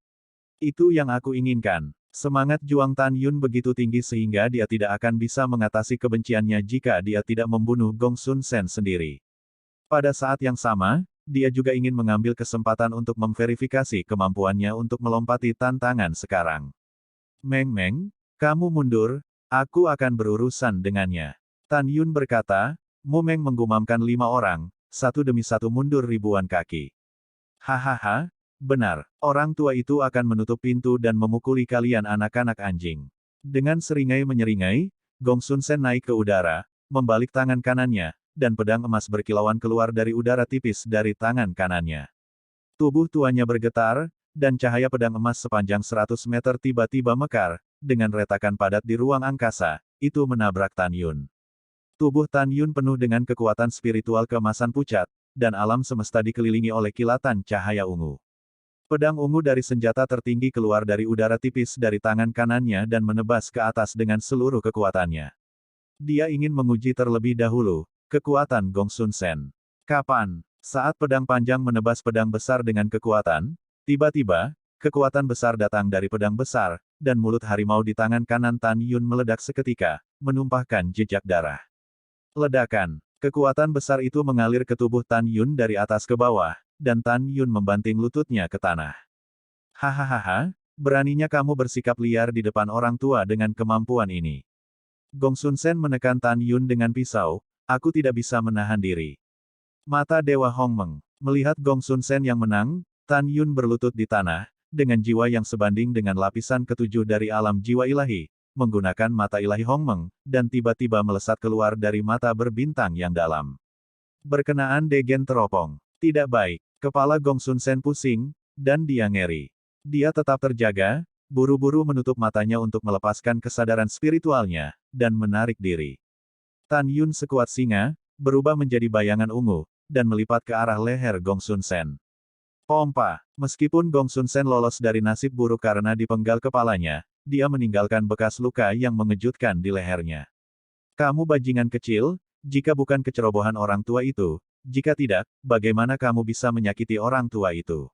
Itu yang aku inginkan. Semangat juang Tan Yun begitu tinggi sehingga dia tidak akan bisa mengatasi kebenciannya jika dia tidak membunuh Gong Sun Sen sendiri. Pada saat yang sama, dia juga ingin mengambil kesempatan untuk memverifikasi kemampuannya untuk melompati tantangan sekarang. Meng, kamu mundur, aku akan berurusan dengannya. Tan Yun berkata, Mu Meng menggumamkan 5 orang, satu demi satu mundur ribuan kaki. Hahaha, benar, orang tua itu akan menutup pintu dan memukuli kalian anak-anak anjing. Dengan seringai-menyeringai, Gong Sun Sen naik ke udara, membalik tangan kanannya, dan pedang emas berkilauan keluar dari udara tipis dari tangan kanannya. Tubuh tuanya bergetar, dan cahaya pedang emas sepanjang 100 meter tiba-tiba mekar, dengan retakan padat di ruang angkasa, itu menabrak Tan Yun. Tubuh Tan Yun penuh dengan kekuatan spiritual keemasan pucat, dan alam semesta dikelilingi oleh kilatan cahaya ungu. Pedang ungu dari senjata tertinggi keluar dari udara tipis dari tangan kanannya dan menebas ke atas dengan seluruh kekuatannya. Dia ingin menguji terlebih dahulu, kekuatan Gong Sun Sen. Kapan? Saat pedang panjang menebas pedang besar dengan kekuatan, tiba-tiba, kekuatan besar datang dari pedang besar, dan mulut harimau di tangan kanan Tan Yun meledak seketika, menumpahkan jejak darah. Ledakan. Kekuatan besar itu mengalir ke tubuh Tan Yun dari atas ke bawah, dan Tan Yun membanting lututnya ke tanah. Hahaha, beraninya kamu bersikap liar di depan orang tua dengan kemampuan ini. Gong Sun Sen menekan Tan Yun dengan pisau, aku tidak bisa menahan diri. Mata Dewa Hongmeng. Melihat Gong Sun Sen yang menang, Tan Yun berlutut di tanah, dengan jiwa yang sebanding dengan lapisan ketujuh dari alam jiwa ilahi, menggunakan mata ilahi Hongmeng, dan tiba-tiba melesat keluar dari mata berbintang yang dalam. Berkenaan Degen teropong. Tidak baik. Kepala Gong Sun Sen pusing, dan dia ngeri. Dia tetap terjaga, buru-buru menutup matanya untuk melepaskan kesadaran spiritualnya, dan menarik diri. Tan Yun sekuat singa, berubah menjadi bayangan ungu, dan melipat ke arah leher Gong Sun Sen. Pompa. Meskipun Gong Sun Sen lolos dari nasib buruk karena dipenggal kepalanya, dia meninggalkan bekas luka yang mengejutkan di lehernya. Kamu bajingan kecil, jika bukan kecerobohan orang tua itu, jika tidak, bagaimana kamu bisa menyakiti orang tua itu?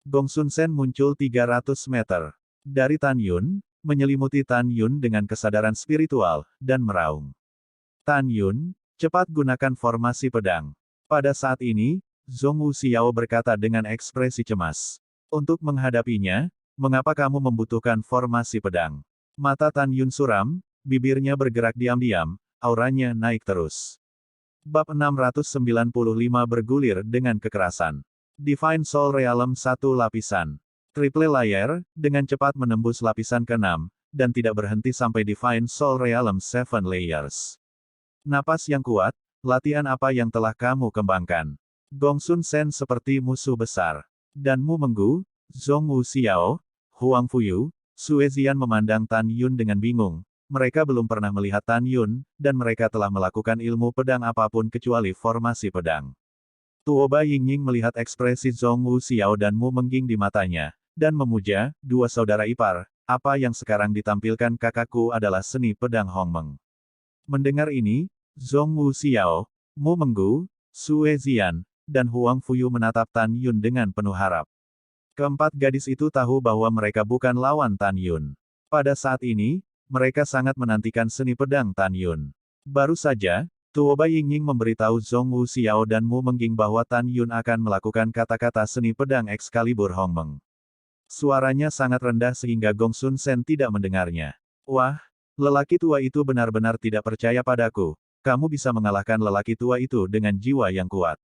Gong Sun Sen muncul 300 meter dari Tan Yun, menyelimuti Tan Yun dengan kesadaran spiritual, dan meraung. Tan Yun, cepat gunakan formasi pedang. Pada saat ini, Zhong Wuxiao berkata dengan ekspresi cemas. Untuk menghadapinya, mengapa kamu membutuhkan formasi pedang? Mata Tan Yun suram, bibirnya bergerak diam-diam, auranya naik terus. Bab 695 bergulir dengan kekerasan. Divine Soul Realm 1 lapisan. Triple layer, dengan cepat menembus lapisan ke-6, dan tidak berhenti sampai Divine Soul Realm 7 layers. Napas yang kuat, latihan apa yang telah kamu kembangkan? Gong Sun Sen seperti musuh besar. Dan Mu Menggu, Zhong Wuxiao, Huang Fuyu, Sue Zian memandang Tan Yun dengan bingung. Mereka belum pernah melihat Tan Yun, dan mereka telah melakukan ilmu pedang apapun kecuali formasi pedang. Tuoba Yingying melihat ekspresi Zhong Wuxiao dan Mu Mengging di matanya, dan memuja, dua saudara ipar, apa yang sekarang ditampilkan kakakku adalah seni pedang Hongmeng. Mendengar ini, Zhong Wuxiao, Mu Menggu, Sue Zian, dan Huang Fuyu menatap Tan Yun dengan penuh harap. Keempat gadis itu tahu bahwa mereka bukan lawan Tan Yun. Pada saat ini, mereka sangat menantikan seni pedang Tan Yun. Baru saja, Tuoba Yingying memberitahu Zhong Wuxiao dan Mu Mengging bahwa Tan Yun akan melakukan kata-kata seni pedang Excalibur Hongmeng. Suaranya sangat rendah sehingga Gong Sun Sen tidak mendengarnya. Wah, lelaki tua itu benar-benar tidak percaya padaku. Kamu bisa mengalahkan lelaki tua itu dengan jiwa yang kuat.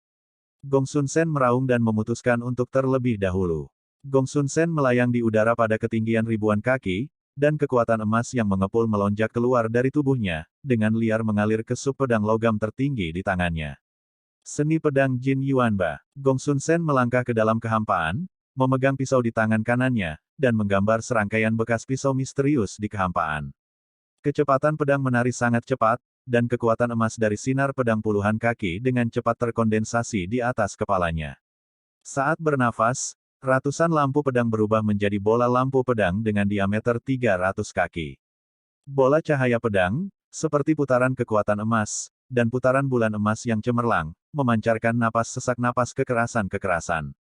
Gong Sun Sen meraung dan memutuskan untuk terlebih dahulu. Gong Sun Sen melayang di udara pada ketinggian ribuan kaki, dan kekuatan emas yang mengepul melonjak keluar dari tubuhnya, dengan liar mengalir ke sub pedang logam tertinggi di tangannya. Seni pedang Jin Yuanba. Gong Sun Sen melangkah ke dalam kehampaan, memegang pisau di tangan kanannya, dan menggambar serangkaian bekas pisau misterius di kehampaan. Kecepatan pedang menari sangat cepat, dan kekuatan emas dari sinar pedang puluhan kaki dengan cepat terkondensasi di atas kepalanya. Saat bernafas, ratusan lampu pedang berubah menjadi bola lampu pedang dengan diameter 300 kaki. Bola cahaya pedang, seperti putaran kekuatan emas, dan putaran bulan emas yang cemerlang, memancarkan napas sesak napas kekerasan-kekerasan.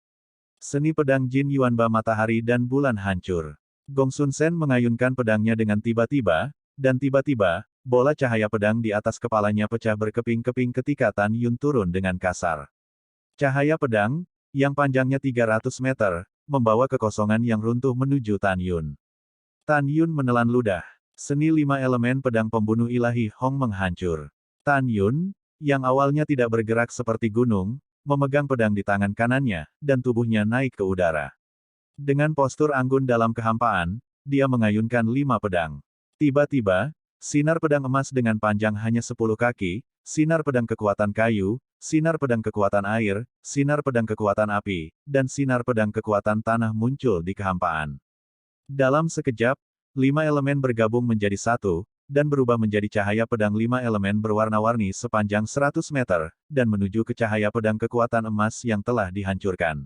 Seni pedang Jin Yuanba matahari dan bulan hancur. Gong Sun Sen mengayunkan pedangnya dengan tiba-tiba, dan tiba-tiba, bola cahaya pedang di atas kepalanya pecah berkeping-keping ketika Tan Yun turun dengan kasar. Cahaya pedang, yang panjangnya 300 meter, membawa kekosongan yang runtuh menuju Tan Yun. Tan Yun menelan ludah. Seni 5 elemen pedang pembunuh ilahi Hongmeng hancur. Tan Yun, yang awalnya tidak bergerak seperti gunung, memegang pedang di tangan kanannya, dan tubuhnya naik ke udara. Dengan postur anggun dalam kehampaan, dia mengayunkan 5 pedang. Tiba-tiba, sinar pedang emas dengan panjang hanya 10 kaki, sinar pedang kekuatan kayu, sinar pedang kekuatan air, sinar pedang kekuatan api, dan sinar pedang kekuatan tanah muncul di kehampaan. Dalam sekejap, 5 elemen bergabung menjadi satu, dan berubah menjadi cahaya pedang 5 elemen berwarna-warni sepanjang 100 meter, dan menuju ke cahaya pedang kekuatan emas yang telah dihancurkan.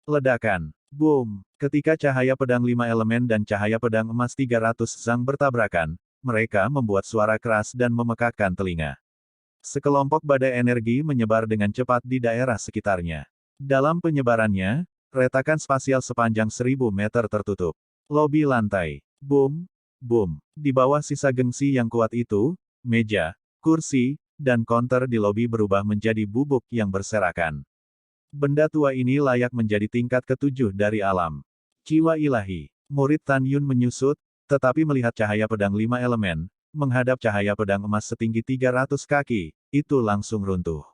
Ledakan. Boom! Ketika cahaya pedang 5 elemen dan cahaya pedang emas 300 zang bertabrakan, mereka membuat suara keras dan memekakkan telinga. Sekelompok badai energi menyebar dengan cepat di daerah sekitarnya. Dalam penyebarannya, retakan spasial sepanjang 1000 meter tertutup. Lobi lantai. Boom! Boom! Di bawah sisa gengsi yang kuat itu, meja, kursi, dan konter di lobi berubah menjadi bubuk yang berserakan. Benda tua ini layak menjadi tingkat ketujuh dari alam. Jiwa ilahi. Murid Tan Yun menyusut, tetapi melihat cahaya pedang 5 elemen, menghadap cahaya pedang emas setinggi 300 kaki, itu langsung runtuh.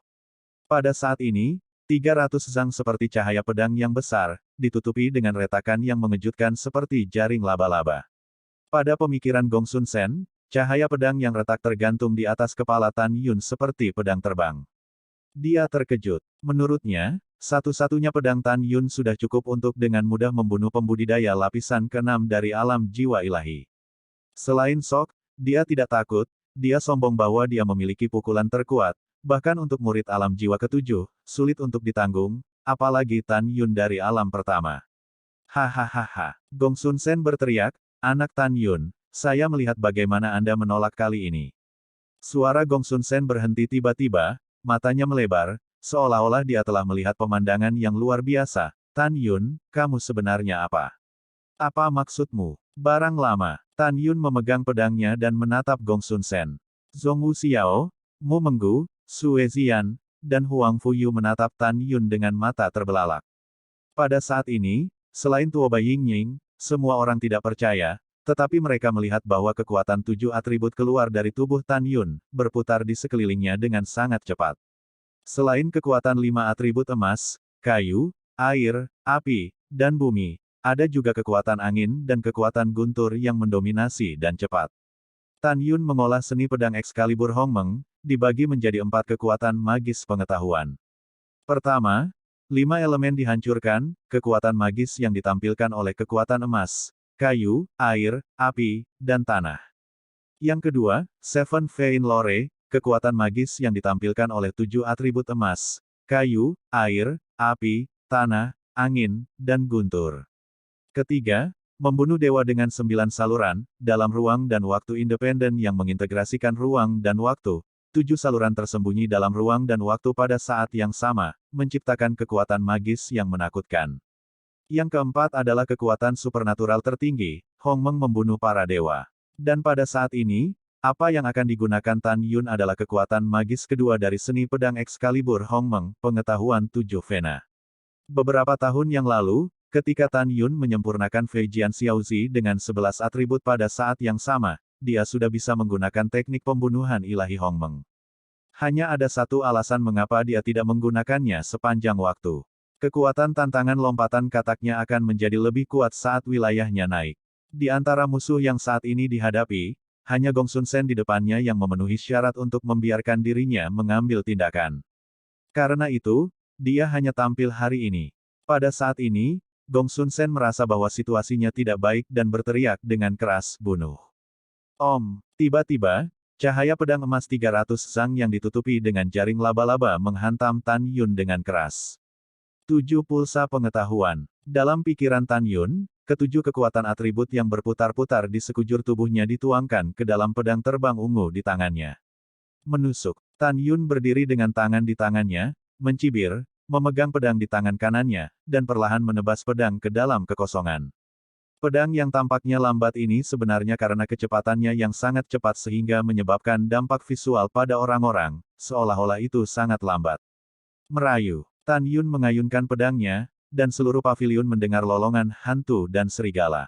Pada saat ini, 300 zang seperti cahaya pedang yang besar, ditutupi dengan retakan yang mengejutkan seperti jaring laba-laba. Pada pemikiran Gong Sun Sen, cahaya pedang yang retak tergantung di atas kepala Tan Yun seperti pedang terbang. Dia terkejut. Menurutnya, satu-satunya pedang Tan Yun sudah cukup untuk dengan mudah membunuh pembudidaya lapisan ke-6 dari alam jiwa ilahi. Selain Sok, dia tidak takut, dia sombong bahwa dia memiliki pukulan terkuat, bahkan untuk murid alam jiwa ke-7, sulit untuk ditanggung, apalagi Tan Yun dari alam pertama. Hahaha. Gong Sun Sen berteriak, anak Tan Yun, saya melihat bagaimana Anda menolak kali ini. Suara Gong Sun Sen berhenti tiba-tiba, matanya melebar, seolah-olah dia telah melihat pemandangan yang luar biasa. Tan Yun, kamu sebenarnya apa? Apa maksudmu? Barang lama. Tan Yun memegang pedangnya dan menatap Gong Sun Sen. Zhong Wu Xiao, Mu Menggu, Sue Zian, dan Huang Fuyu menatap Tan Yun dengan mata terbelalak. Pada saat ini, selain Tuo Bai Yingying, semua orang tidak percaya, tetapi mereka melihat bahwa kekuatan 7 atribut keluar dari tubuh Tan Yun, berputar di sekelilingnya dengan sangat cepat. Selain kekuatan 5 atribut emas, kayu, air, api, dan bumi, ada juga kekuatan angin dan kekuatan guntur yang mendominasi dan cepat. Tan Yun mengolah seni pedang Excalibur Hongmeng, dibagi menjadi 4 kekuatan magis pengetahuan. Pertama, 5 elemen dihancurkan, kekuatan magis yang ditampilkan oleh kekuatan emas, kayu, air, api, dan tanah. Yang kedua, Seven Vein Lore, kekuatan magis yang ditampilkan oleh 7 atribut emas, kayu, air, api, tanah, angin, dan guntur. Ketiga, membunuh dewa dengan 9 saluran, dalam ruang dan waktu independen yang mengintegrasikan ruang dan waktu. 7 saluran tersembunyi dalam ruang dan waktu pada saat yang sama, menciptakan kekuatan magis yang menakutkan. Yang keempat adalah kekuatan supernatural tertinggi, Hongmeng membunuh para dewa. Dan pada saat ini, apa yang akan digunakan Tan Yun adalah kekuatan magis kedua dari seni pedang Excalibur Hongmeng, pengetahuan 7 Vena. Beberapa tahun yang lalu, ketika Tan Yun menyempurnakan Fei Jian Xiaozi dengan 11 atribut pada saat yang sama, dia sudah bisa menggunakan teknik pembunuhan ilahi Hongmeng. Hanya ada satu alasan mengapa dia tidak menggunakannya sepanjang waktu. Kekuatan tantangan lompatan kataknya akan menjadi lebih kuat saat wilayahnya naik. Di antara musuh yang saat ini dihadapi, hanya Gong Sun Sen di depannya yang memenuhi syarat untuk membiarkan dirinya mengambil tindakan. Karena itu, dia hanya tampil hari ini. Pada saat ini, Gong Sun Sen merasa bahwa situasinya tidak baik dan berteriak dengan keras, bunuh. Om, tiba-tiba, cahaya pedang emas 300 zang yang ditutupi dengan jaring laba-laba menghantam Tan Yun dengan keras. 7 pulsa pengetahuan. Dalam pikiran Tan Yun, ketujuh kekuatan atribut yang berputar-putar di sekujur tubuhnya dituangkan ke dalam pedang terbang ungu di tangannya. Menusuk. Tan Yun berdiri dengan tangan di tangannya, mencibir, memegang pedang di tangan kanannya, dan perlahan menebas pedang ke dalam kekosongan. Pedang yang tampaknya lambat ini sebenarnya karena kecepatannya yang sangat cepat sehingga menyebabkan dampak visual pada orang-orang, seolah-olah itu sangat lambat. Merayu. Tan Yun mengayunkan pedangnya, dan seluruh paviliun mendengar lolongan hantu dan serigala.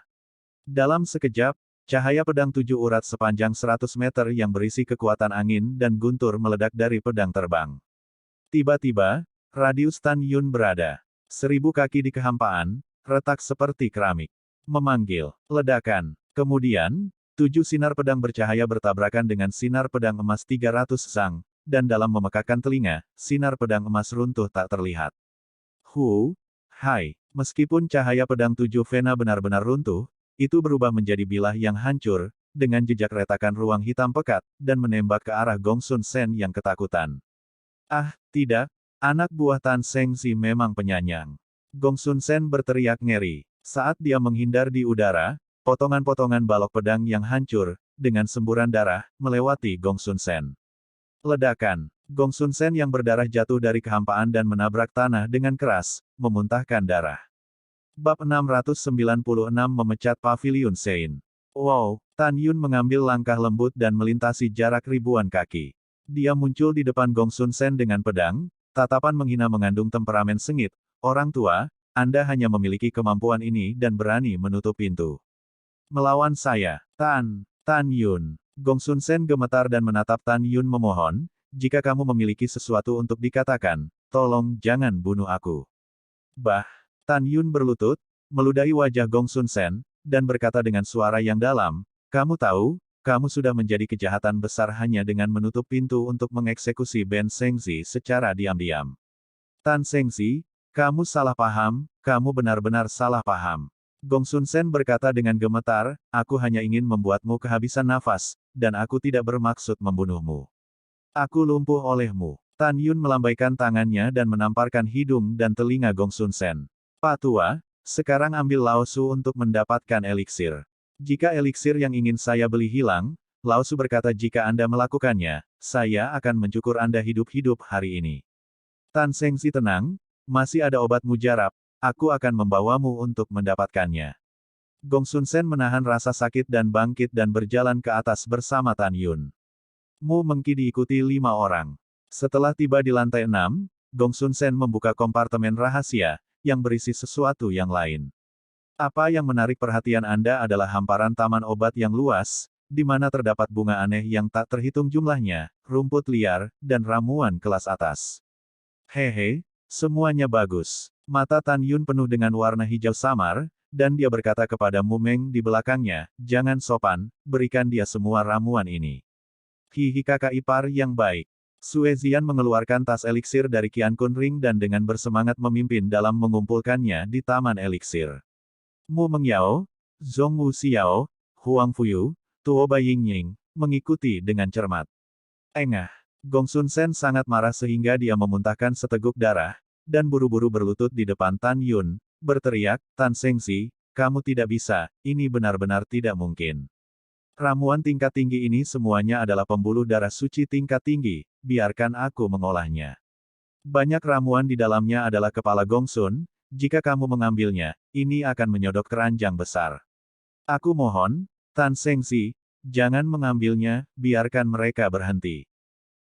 Dalam sekejap, cahaya pedang 7 urat sepanjang 100 meter yang berisi kekuatan angin dan guntur meledak dari pedang terbang. Tiba-tiba, radius Tan Yun berada 1000 kaki di kehampaan, retak seperti keramik. Memanggil, ledakan. Kemudian, 7 sinar pedang bercahaya bertabrakan dengan sinar pedang emas 300 zang, dan dalam memekakkan telinga, sinar pedang emas runtuh tak terlihat. Hai, meskipun cahaya pedang 7 Vena benar-benar runtuh, itu berubah menjadi bilah yang hancur, dengan jejak retakan ruang hitam pekat, dan menembak ke arah Gong Sun Sen yang ketakutan. Ah, tidak, anak buah Tan Sengzi memang penyanyang. Gong Sun Sen berteriak ngeri. Saat dia menghindar di udara, potongan-potongan balok pedang yang hancur, dengan semburan darah, melewati Gong Sun Sen. Ledakan. Gong Sun Sen yang berdarah jatuh dari kehampaan dan menabrak tanah dengan keras, memuntahkan darah. Bab 696 memecat Paviliun Sein. Wow, Tan Yun mengambil langkah lembut dan melintasi jarak ribuan kaki. Dia muncul di depan Gong Sun Sen dengan pedang, tatapan menghina mengandung temperamen sengit. Orang tua, Anda hanya memiliki kemampuan ini dan berani menutup pintu. Melawan saya, Tan Yun. Gong Sun Sen gemetar dan menatap Tan Yun memohon, jika kamu memiliki sesuatu untuk dikatakan, tolong jangan bunuh aku. Tan Yun berlutut, meludahi wajah Gong Sun Sen, dan berkata dengan suara yang dalam, kamu tahu, kamu sudah menjadi kejahatan besar hanya dengan menutup pintu untuk mengeksekusi Ben Shengzi secara diam-diam. Tan Shengzi, kamu salah paham, kamu benar-benar salah paham. Gong Sun Sen berkata dengan gemetar, aku hanya ingin membuatmu kehabisan nafas, dan aku tidak bermaksud membunuhmu. Aku lumpuh olehmu. Tan Yun melambaikan tangannya dan menamparkan hidung dan telinga Gong Sun Sen. Pak Tua, sekarang ambil Lao Su untuk mendapatkan eliksir. Jika eliksir yang ingin saya beli hilang, Lao Su berkata jika Anda melakukannya, saya akan mencukur Anda hidup-hidup hari ini. Tan Shengzi tenang, masih ada obat mujarab, aku akan membawamu untuk mendapatkannya. Gong Sun Sen menahan rasa sakit dan bangkit dan berjalan ke atas bersama Tan Yun. Mu Mengki diikuti 5 orang. Setelah tiba di lantai 6, Gong Sun Sen membuka kompartemen rahasia, yang berisi sesuatu yang lain. Apa yang menarik perhatian Anda adalah hamparan taman obat yang luas, di mana terdapat bunga aneh yang tak terhitung jumlahnya, rumput liar, dan ramuan kelas atas. Hehe, semuanya bagus. Mata Tan Yun penuh dengan warna hijau samar, dan dia berkata kepada Mu Meng di belakangnya, jangan sopan, berikan dia semua ramuan ini. Hihi kakak ipar yang baik. Sue Zian mengeluarkan tas eliksir dari Qian Kun Ring dan dengan bersemangat memimpin dalam mengumpulkannya di taman eliksir. Mu Mengyao, Zhong Wu Xiao, Huang Fuyu, Tuo Bai Yingying, mengikuti dengan cermat. Engah. Gong Sun Sen sangat marah sehingga dia memuntahkan seteguk darah, dan buru-buru berlutut di depan Tan Yun, berteriak, Tan Shengzi, kamu tidak bisa, ini benar-benar tidak mungkin. Ramuan tingkat tinggi ini semuanya adalah pembuluh darah suci tingkat tinggi, biarkan aku mengolahnya. Banyak ramuan di dalamnya adalah kepala Gong Sun, jika kamu mengambilnya, ini akan menyodok keranjang besar. Aku mohon, Tan Shengzi, jangan mengambilnya, biarkan mereka berhenti.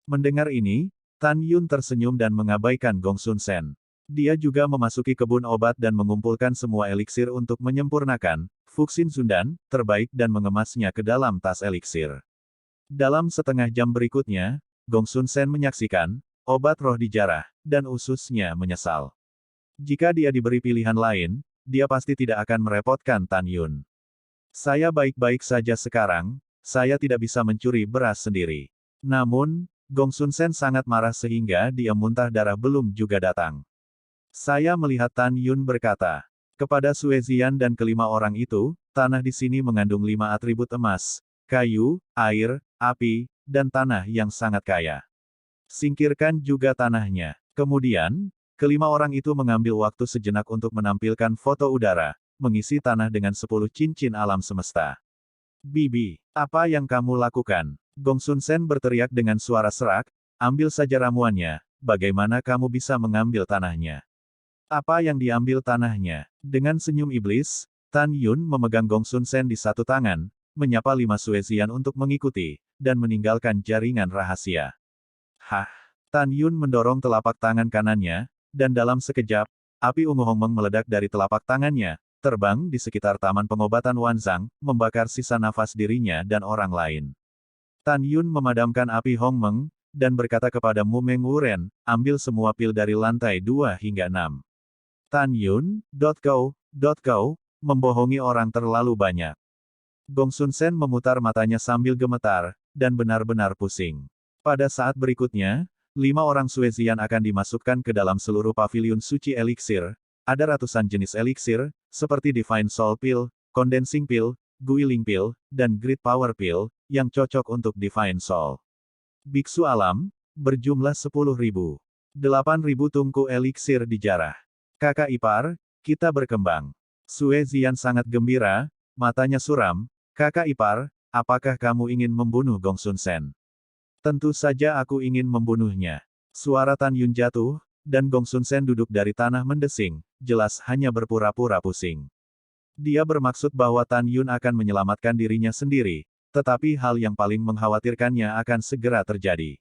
Mendengar ini, Tan Yun tersenyum dan mengabaikan Gong Sun Sen. Dia juga memasuki kebun obat dan mengumpulkan semua eliksir untuk menyempurnakan Fuxin Zundan terbaik dan mengemasnya ke dalam tas eliksir. Dalam setengah jam berikutnya, Gong Sun Sen menyaksikan obat roh dijarah, dan ususnya menyesal. Jika dia diberi pilihan lain, dia pasti tidak akan merepotkan Tan Yun. Saya baik-baik saja sekarang, saya tidak bisa mencuri beras sendiri. Namun, Gong Sun Sen sangat marah sehingga dia muntah darah belum juga datang. Saya melihat Tan Yun berkata kepada Sue Zian dan kelima orang itu, tanah di sini mengandung 5 atribut emas, kayu, air, api, dan tanah yang sangat kaya. Singkirkan juga tanahnya. Kemudian, kelima orang itu mengambil waktu sejenak untuk menampilkan foto udara, mengisi tanah dengan 10 cincin alam semesta. Bibi, apa yang kamu lakukan? Gong Sun Sen berteriak dengan suara serak, ambil saja ramuannya, bagaimana kamu bisa mengambil tanahnya? Apa yang diambil tanahnya? Dengan senyum iblis, Tan Yun memegang Gong Sun Sen di satu tangan, menyapa 5 Sue Zian untuk mengikuti, dan meninggalkan jaringan rahasia. Hah! Tan Yun mendorong telapak tangan kanannya, dan dalam sekejap, api ungu Hongmeng meledak dari telapak tangannya, terbang di sekitar taman pengobatan Wanzang, membakar sisa nafas dirinya dan orang lain. Tan Yun memadamkan api Hongmeng, dan berkata kepada Mu Meng Wuren, ambil semua pil dari lantai 2 hingga 6. Tan Yun, kau, membohongi orang terlalu banyak. Gong Sun Sen memutar matanya sambil gemetar, dan benar-benar pusing. Pada saat berikutnya, 5 orang Sue Zian akan dimasukkan ke dalam seluruh paviliun suci eliksir. Ada ratusan jenis eliksir, seperti Divine Soul Pill, Condensing Pill, Guiling Pill, dan Great Power Pill, yang cocok untuk Divine Soul. Biksu alam, berjumlah 10.000. 8.000 tungku eliksir dijarah. Kakak ipar, kita berkembang. Sue Zian sangat gembira, matanya suram. Kakak ipar, apakah kamu ingin membunuh Gong Sun Sen? Tentu saja aku ingin membunuhnya. Suara Tan Yun jatuh, dan Gong Sun Sen duduk dari tanah mendesing, jelas hanya berpura-pura pusing. Dia bermaksud bahwa Tan Yun akan menyelamatkan dirinya sendiri, tetapi hal yang paling mengkhawatirkannya akan segera terjadi.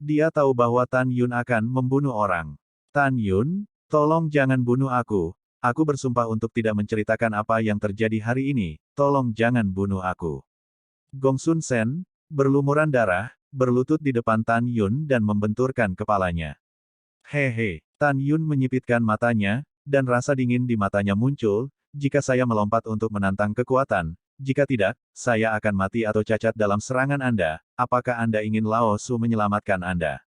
Dia tahu bahwa Tan Yun akan membunuh orang. Tan Yun, tolong jangan bunuh aku bersumpah untuk tidak menceritakan apa yang terjadi hari ini, tolong jangan bunuh aku. Gong Sun Sen, berlumuran darah, berlutut di depan Tan Yun dan membenturkan kepalanya. Hehe, Tan Yun menyipitkan matanya, dan rasa dingin di matanya muncul, jika saya melompat untuk menantang kekuatan, Jika tidak, saya akan mati atau cacat dalam serangan Anda. Apakah Anda ingin Lao Su menyelamatkan Anda?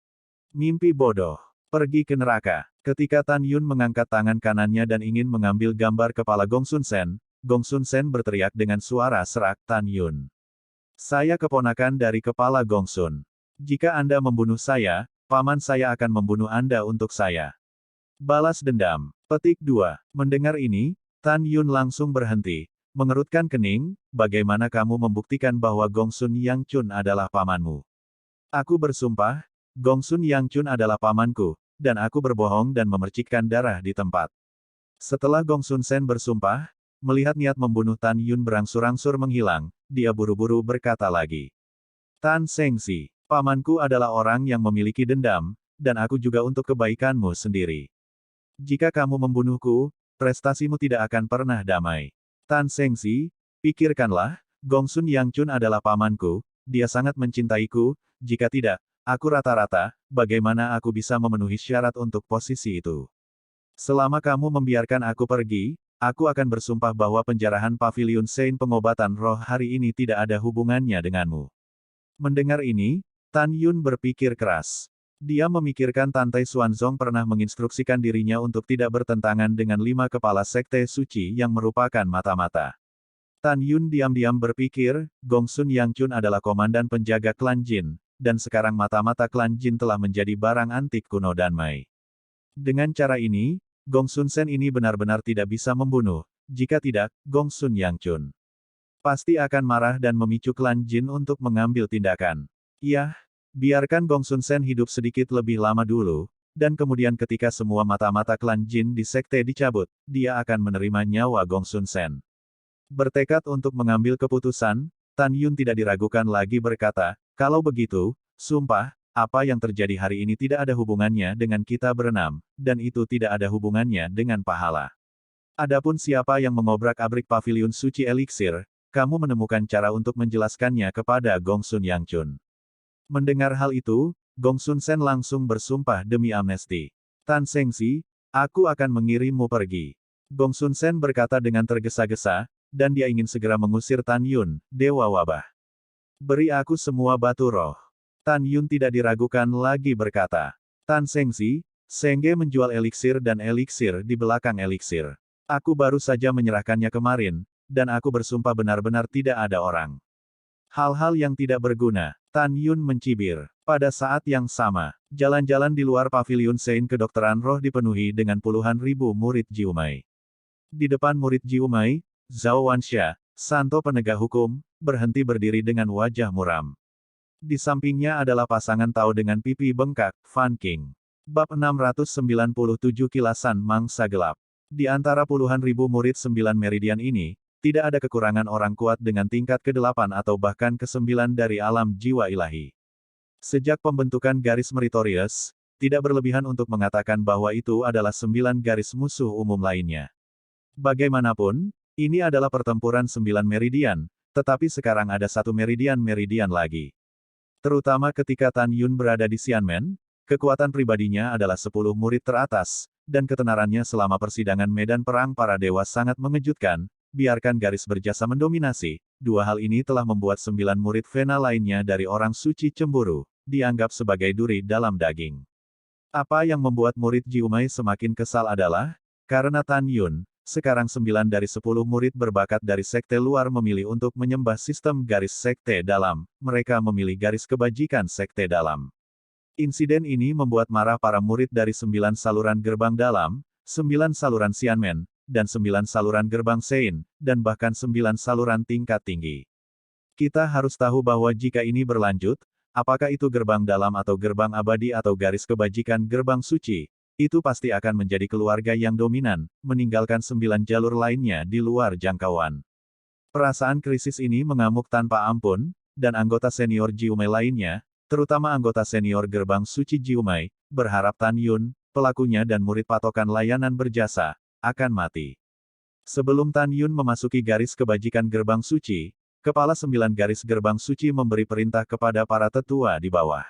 Mimpi bodoh. Pergi ke neraka. Ketika Tan Yun mengangkat tangan kanannya dan ingin mengambil gambar kepala Gong Sun Sen berteriak dengan suara serak, Tan Yun. Saya keponakan dari kepala Gong Sun. Jika Anda membunuh saya, paman saya akan membunuh Anda untuk saya. Balas dendam. Petik 2. Mendengar ini, Tan Yun langsung berhenti, mengerutkan kening. Bagaimana kamu membuktikan bahwa Gong Sun Yang Chun adalah pamanmu? Aku bersumpah, Gong Sun Yang Chun adalah pamanku, dan aku berbohong dan memercikkan darah di tempat. Setelah Gong Sun Sen bersumpah, melihat niat membunuh Tan Yun berangsur-angsur menghilang, dia buru-buru berkata lagi. Tan Sengsi, pamanku adalah orang yang memiliki dendam, dan aku juga untuk kebaikanmu sendiri. Jika kamu membunuhku, prestasimu tidak akan pernah damai. Tan Sengsi, pikirkanlah, Gong Sun Yang Chun adalah pamanku, dia sangat mencintaiku, jika tidak, aku rata-rata, bagaimana aku bisa memenuhi syarat untuk posisi itu? Selama kamu membiarkan aku pergi, aku akan bersumpah bahwa penjarahan Pavilion Sein pengobatan roh hari ini tidak ada hubungannya denganmu. Mendengar ini, Tan Yun berpikir keras. Dia memikirkan Tante Xuanzong pernah menginstruksikan dirinya untuk tidak bertentangan dengan 5 kepala sekte suci yang merupakan mata-mata. Tan Yun diam-diam berpikir, Gong Sun Yang Chun adalah komandan penjaga klan Jin, dan sekarang mata-mata klan Jin telah menjadi barang antik kuno Danmai. Dengan cara ini, Gong Sun Sen ini benar-benar tidak bisa membunuh, jika tidak, Gong Sun Yang Chun pasti akan marah dan memicu klan Jin untuk mengambil tindakan. Iya, biarkan Gong Sun Sen hidup sedikit lebih lama dulu, dan kemudian ketika semua mata-mata klan Jin di sekte dicabut, dia akan menerima nyawa Gong Sun Sen. Bertekad untuk mengambil keputusan, Tan Yun tidak diragukan lagi berkata, kalau begitu, sumpah, apa yang terjadi hari ini tidak ada hubungannya dengan kita berenam, dan itu tidak ada hubungannya dengan pahala. Adapun siapa yang mengobrak-abrik Pavilion Suci Elixir, kamu menemukan cara untuk menjelaskannya kepada Gong Sun Yang Chun. Mendengar hal itu, Gong Sun Sen langsung bersumpah demi amnesti. Tan Sengsi, aku akan mengirimmu pergi. Gong Sun Sen berkata dengan tergesa-gesa, dan dia ingin segera mengusir Tan Yun, Dewa Wabah. Beri aku semua batu roh. Tan Yun tidak diragukan lagi berkata. Tan Sengsi, Sengge menjual eliksir dan eliksir di belakang eliksir. Aku baru saja menyerahkannya kemarin, dan aku bersumpah benar-benar tidak ada orang. Hal-hal yang tidak berguna, Tan Yun mencibir. Pada saat yang sama, jalan-jalan di luar Pavilion Sein kedokteran roh dipenuhi dengan puluhan ribu murid Jiumai. Di depan murid Jiumai, Zhao Wanxia, Santo penegak hukum, berhenti berdiri dengan wajah muram. Di sampingnya adalah pasangan Tao dengan pipi bengkak, Fan King. Bab 697 Kilasan Mangsa Gelap. Di antara puluhan ribu murid 9 meridian ini, tidak ada kekurangan orang kuat dengan tingkat ke-8 atau bahkan ke-9 dari alam jiwa ilahi. Sejak pembentukan garis meritorious, tidak berlebihan untuk mengatakan bahwa itu adalah 9 garis musuh umum lainnya. Bagaimanapun, ini adalah pertempuran 9 meridian, tetapi sekarang ada satu meridian lagi. Terutama ketika Tan Yun berada di Xianmen, kekuatan pribadinya adalah 10 murid teratas, dan ketenarannya selama persidangan medan perang para dewa sangat mengejutkan. Biarkan garis berjasa mendominasi, dua hal ini telah membuat 9 murid Vena lainnya dari orang suci cemburu, dianggap sebagai duri dalam daging. Apa yang membuat murid Jiumai semakin kesal adalah, karena Tan Yun, sekarang 9 dari 10 murid berbakat dari sekte luar memilih untuk menyembah sistem garis sekte dalam, mereka memilih garis kebajikan sekte dalam. Insiden ini membuat marah para murid dari 9 saluran gerbang dalam, 9 saluran Xianmen, dan 9 saluran gerbang Sein, dan bahkan 9 saluran tingkat tinggi. Kita harus tahu bahwa jika ini berlanjut, apakah itu gerbang dalam atau gerbang abadi atau garis kebajikan gerbang suci, itu pasti akan menjadi keluarga yang dominan, meninggalkan 9 jalur lainnya di luar jangkauan. Perasaan krisis ini mengamuk tanpa ampun, dan anggota senior Jiumai lainnya, terutama anggota senior gerbang suci Jiumai, berharap Tan Yun, pelakunya dan murid patokan layanan berjasa, akan mati. Sebelum Tan Yun memasuki garis kebajikan gerbang suci, kepala 9 garis gerbang suci memberi perintah kepada para tetua di bawah.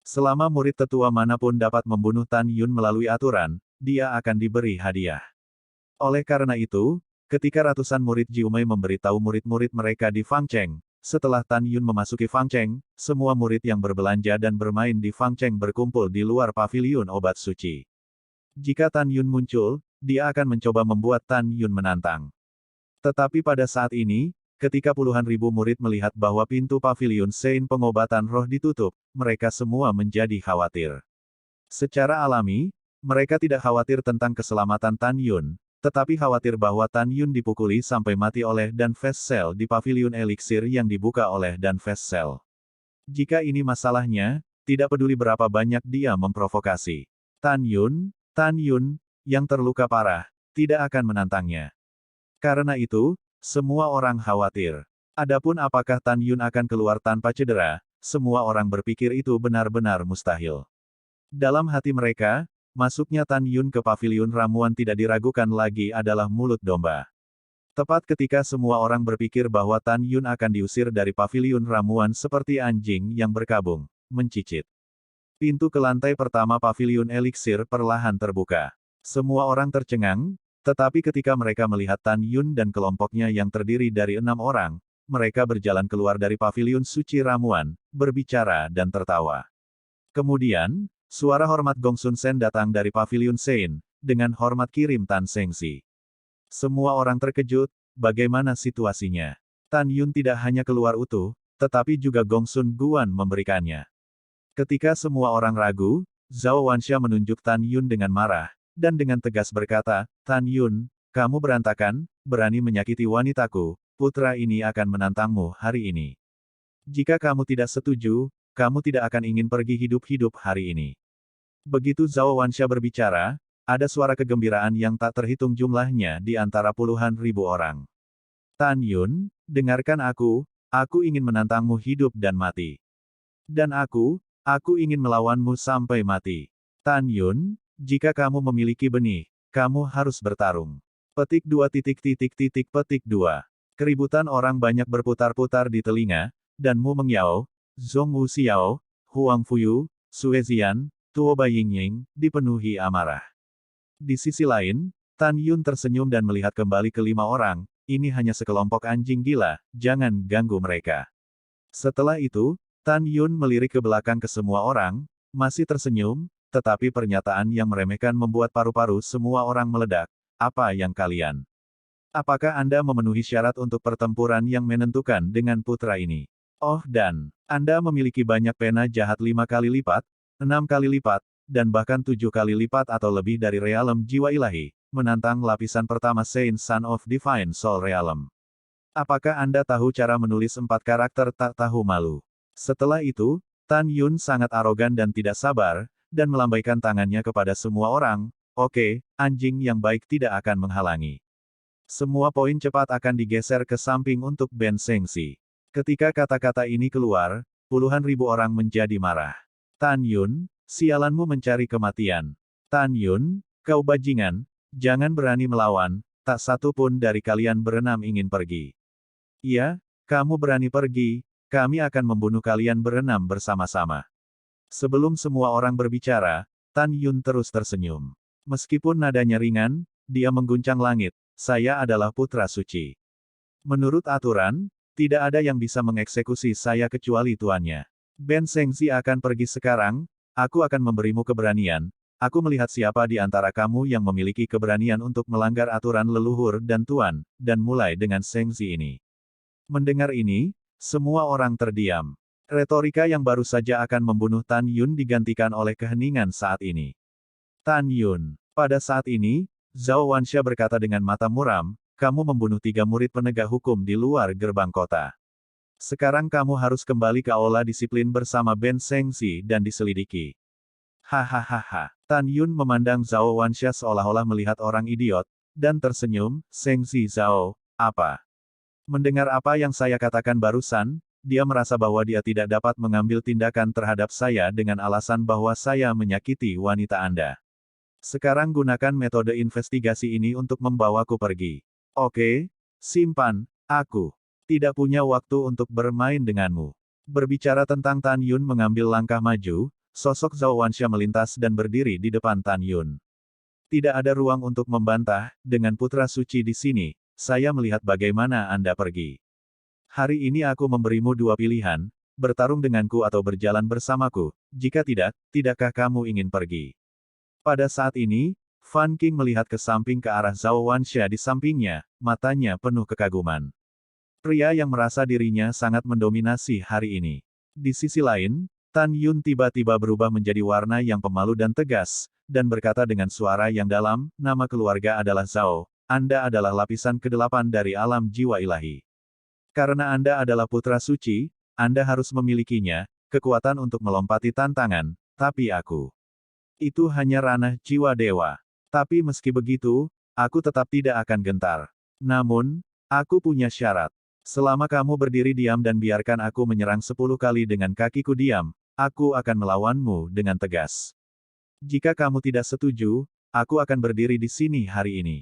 Selama murid tetua manapun dapat membunuh Tan Yun melalui aturan, dia akan diberi hadiah. Oleh karena itu, ketika ratusan murid Jiumei memberitahu murid-murid mereka di Fangcheng, setelah Tan Yun memasuki Fangcheng, semua murid yang berbelanja dan bermain di Fangcheng berkumpul di luar paviliun obat suci. Jika Tan Yun muncul, dia akan mencoba membuat Tan Yun menantang. Tetapi pada saat ini, ketika puluhan ribu murid melihat bahwa pintu paviliun Sein pengobatan roh ditutup, mereka semua menjadi khawatir. Secara alami, mereka tidak khawatir tentang keselamatan Tan Yun, tetapi khawatir bahwa Tan Yun dipukuli sampai mati oleh Dan Fast Cell di paviliun eliksir yang dibuka oleh Dan Fast Cell. Jika ini masalahnya, tidak peduli berapa banyak dia memprovokasi. Tan Yun, yang terluka parah, tidak akan menantangnya. Karena itu, semua orang khawatir. Adapun apakah Tan Yun akan keluar tanpa cedera, semua orang berpikir itu benar-benar mustahil. Dalam hati mereka, masuknya Tan Yun ke paviliun ramuan tidak diragukan lagi adalah mulut domba. Tepat ketika semua orang berpikir bahwa Tan Yun akan diusir dari paviliun ramuan seperti anjing yang berkabung, mencicit. Pintu ke lantai pertama paviliun eliksir perlahan terbuka. Semua orang tercengang, tetapi ketika mereka melihat Tan Yun dan kelompoknya yang terdiri dari 6 orang, mereka berjalan keluar dari paviliun suci ramuan, berbicara dan tertawa. Kemudian, suara hormat Gong Sun Sen datang dari paviliun Sein, dengan hormat kirim Tan Sengxi. Semua orang terkejut, bagaimana situasinya. Tan Yun tidak hanya keluar utuh, tetapi juga Gong Sun Guan memberikannya. Ketika semua orang ragu, Zhao Wansha menunjuk Tan Yun dengan marah, dan dengan tegas berkata, Tan Yun, kamu berantakan, berani menyakiti wanitaku, putra ini akan menantangmu hari ini. Jika kamu tidak setuju, kamu tidak akan ingin pergi hidup-hidup hari ini. Begitu Zhao Wansha berbicara, ada suara kegembiraan yang tak terhitung jumlahnya di antara puluhan ribu orang. Tan Yun, dengarkan aku ingin menantangmu hidup dan mati. Dan aku ingin melawanmu sampai mati. Tan Yun, jika kamu memiliki benih, kamu harus bertarung. Petik 2. Petik 2. Keributan orang banyak berputar-putar di telinga, dan Mu Mengyao, Zhong Wuxiao, Huang Fuyu, Sue Zian, Tuo Baiyingying, dipenuhi amarah. Di sisi lain, Tan Yun tersenyum dan melihat kembali ke 5 orang, ini hanya sekelompok anjing gila, jangan ganggu mereka. Setelah itu, Tan Yun melirik ke belakang ke semua orang, masih tersenyum, tetapi pernyataan yang meremehkan membuat paru-paru semua orang meledak. Apa yang kalian? Apakah Anda memenuhi syarat untuk pertempuran yang menentukan dengan putra ini? Oh dan, Anda memiliki banyak pena jahat 5 kali lipat, 6 kali lipat, dan bahkan 7 kali lipat atau lebih dari realem jiwa ilahi, menantang lapisan pertama Saint Son of Divine Soul Realm. Apakah Anda tahu cara menulis 4 karakter tak tahu malu? Setelah itu, Tan Yun sangat arogan dan tidak sabar, dan melambaikan tangannya kepada semua orang, oke, anjing yang baik tidak akan menghalangi. Semua poin cepat akan digeser ke samping untuk Ben Sengxi. Ketika kata-kata ini keluar, puluhan ribu orang menjadi marah. Tan Yun, sialanmu mencari kematian. Tan Yun, kau bajingan, jangan berani melawan, tak satu pun dari kalian berenam ingin pergi. Iya, kamu berani pergi, kami akan membunuh kalian berenam bersama-sama. Sebelum semua orang berbicara, Tan Yun terus tersenyum. Meskipun nadanya ringan, dia mengguncang langit, saya adalah putra suci. Menurut aturan, tidak ada yang bisa mengeksekusi saya kecuali tuannya. Ben Sengxi akan pergi sekarang, aku akan memberimu keberanian, aku melihat siapa di antara kamu yang memiliki keberanian untuk melanggar aturan leluhur dan tuan, dan mulai dengan Sengxi ini. Mendengar ini, semua orang terdiam. Retorika yang baru saja akan membunuh Tan Yun digantikan oleh keheningan saat ini. Tan Yun, pada saat ini, Zhao Wansha berkata dengan mata muram, kamu membunuh 3 murid penegak hukum di luar gerbang kota. Sekarang kamu harus kembali ke aula disiplin bersama Ben Sengxi dan diselidiki. Hahaha. Tan Yun memandang Zhao Wansha seolah-olah melihat orang idiot, dan tersenyum, Sengxi Zhao, apa? Mendengar apa yang saya katakan barusan, dia merasa bahwa dia tidak dapat mengambil tindakan terhadap saya dengan alasan bahwa saya menyakiti wanita Anda. Sekarang gunakan metode investigasi ini untuk membawaku pergi. Oke, simpan, aku tidak punya waktu untuk bermain denganmu. Berbicara tentang Tan Yun mengambil langkah maju, sosok Zhao Wansha melintas dan berdiri di depan Tan Yun. Tidak ada ruang untuk membantah, dengan putra suci di sini, saya melihat bagaimana Anda pergi. Hari ini aku memberimu dua pilihan, bertarung denganku atau berjalan bersamaku. Jika tidak, tidakkah kamu ingin pergi? Pada saat ini, Fan King melihat ke samping ke arah Zhao Wansha di sampingnya, matanya penuh kekaguman. Pria yang merasa dirinya sangat mendominasi hari ini. Di sisi lain, Tan Yun tiba-tiba berubah menjadi warna yang pemalu dan tegas, dan berkata dengan suara yang dalam, nama keluarga adalah Zhao, Anda adalah lapisan ke-8 dari alam jiwa ilahi. Karena Anda adalah putra suci, Anda harus memilikinya, kekuatan untuk melompati tantangan, tapi aku. Itu hanya ranah jiwa dewa. Tapi meski begitu, aku tetap tidak akan gentar. Namun, aku punya syarat. Selama kamu berdiri diam dan biarkan aku menyerang 10 kali dengan kakiku diam, aku akan melawanmu dengan tegas. Jika kamu tidak setuju, aku akan berdiri di sini hari ini.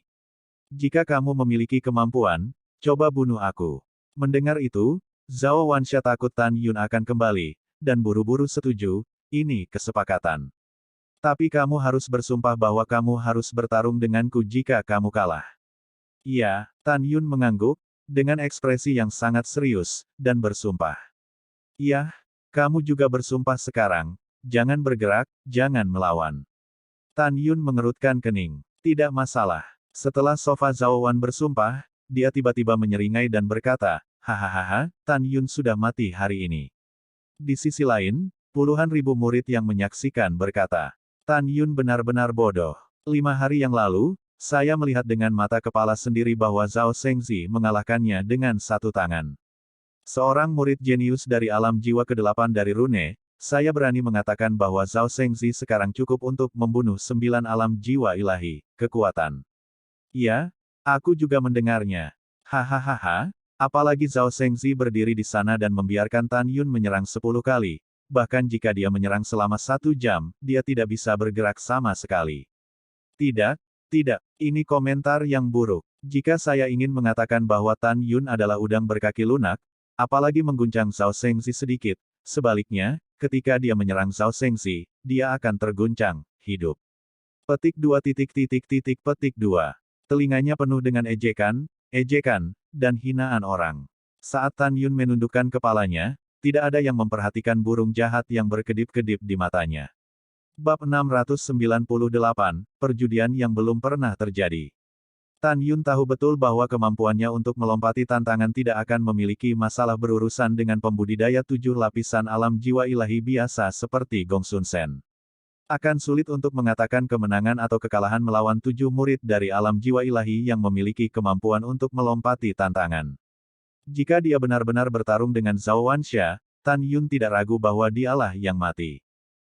Jika kamu memiliki kemampuan, coba bunuh aku. Mendengar itu, Zhao Wansha takut Tan Yun akan kembali, dan buru-buru setuju, ini kesepakatan. Tapi kamu harus bersumpah bahwa kamu harus bertarung denganku jika kamu kalah. Iya, Tan Yun mengangguk, dengan ekspresi yang sangat serius, dan bersumpah. Iya, kamu juga bersumpah sekarang, jangan bergerak, jangan melawan. Tan Yun mengerutkan kening. Tidak masalah. Setelah Sofa Zhao Wan bersumpah, dia tiba-tiba menyeringai dan berkata, hahaha, Tan Yun sudah mati hari ini. Di sisi lain, puluhan ribu murid yang menyaksikan berkata, Tan Yun benar-benar bodoh. 5 hari yang lalu, saya melihat dengan mata kepala sendiri bahwa Zhao Shengzi mengalahkannya dengan satu tangan. Seorang murid jenius dari alam jiwa ke-8 dari Rune, saya berani mengatakan bahwa Zhao Shengzi sekarang cukup untuk membunuh 9 alam jiwa ilahi, kekuatan. Iya, aku juga mendengarnya. Hahaha, apalagi Zhao Shengzi berdiri di sana dan membiarkan Tan Yun menyerang 10 kali. Bahkan jika dia menyerang selama 1 jam, dia tidak bisa bergerak sama sekali. Tidak, ini komentar yang buruk. Jika saya ingin mengatakan bahwa Tan Yun adalah udang berkaki lunak, apalagi mengguncang Zhao Shengzi sedikit, sebaliknya, ketika dia menyerang Zhao Shengzi, dia akan terguncang, hidup. Petik 2 petik 2. Telinganya penuh dengan ejekan, dan hinaan orang. Saat Tan Yun menundukkan kepalanya, tidak ada yang memperhatikan burung jahat yang berkedip-kedip di matanya. Bab 698, Perjudian yang belum pernah terjadi. Tan Yun tahu betul bahwa kemampuannya untuk melompati tantangan tidak akan memiliki masalah berurusan dengan pembudidaya 7 lapisan alam jiwa ilahi biasa seperti Gong Sun Sen. Akan sulit untuk mengatakan kemenangan atau kekalahan melawan 7 murid dari alam jiwa ilahi yang memiliki kemampuan untuk melompati tantangan. Jika dia benar-benar bertarung dengan Zhao Wansha, Tan Yun tidak ragu bahwa dialah yang mati.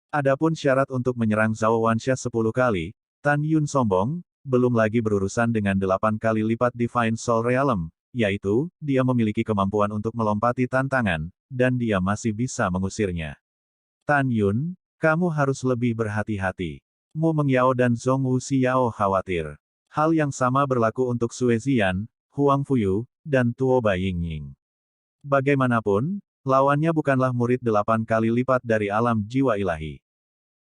Adapun syarat untuk menyerang Zhao Wansha 10 kali, Tan Yun sombong, belum lagi berurusan dengan 8 kali lipat Divine Soul Realm, yaitu, dia memiliki kemampuan untuk melompati tantangan, dan dia masih bisa mengusirnya. Tan Yun, kamu harus lebih berhati-hati. Mu Mengyao dan Zhong Wuxiao khawatir. Hal yang sama berlaku untuk Sue Ziyan, Huang Fuyu, dan Tuo Baiying. Bagaimanapun, lawannya bukanlah murid 8 kali lipat dari alam jiwa ilahi.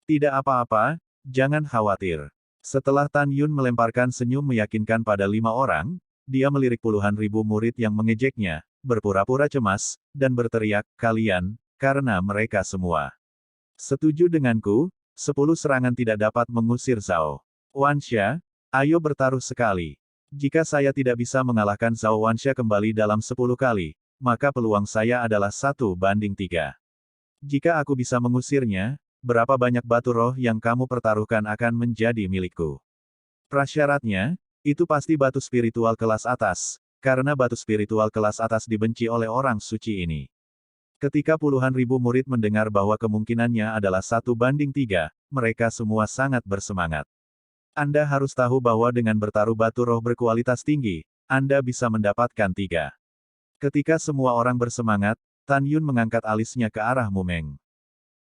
Tidak apa-apa, jangan khawatir. Setelah Tan Yun melemparkan senyum meyakinkan pada 5 orang, dia melirik puluhan ribu murid yang mengejeknya, berpura-pura cemas, dan berteriak, kalian, karena mereka semua. Setuju denganku, 10 serangan tidak dapat mengusir Zhao Wansha, ayo bertaruh sekali. Jika saya tidak bisa mengalahkan Zhao Wansha kembali dalam 10 kali, maka peluang saya adalah 1:3. Jika aku bisa mengusirnya, berapa banyak batu roh yang kamu pertaruhkan akan menjadi milikku. Prasyaratnya, itu pasti batu spiritual kelas atas, karena batu spiritual kelas atas dibenci oleh orang suci ini. Ketika puluhan ribu murid mendengar bahwa kemungkinannya adalah 1:3, mereka semua sangat bersemangat. Anda harus tahu bahwa dengan bertaruh batu roh berkualitas tinggi, Anda bisa mendapatkan 3. Ketika semua orang bersemangat, Tan Yun mengangkat alisnya ke arah Mumeng.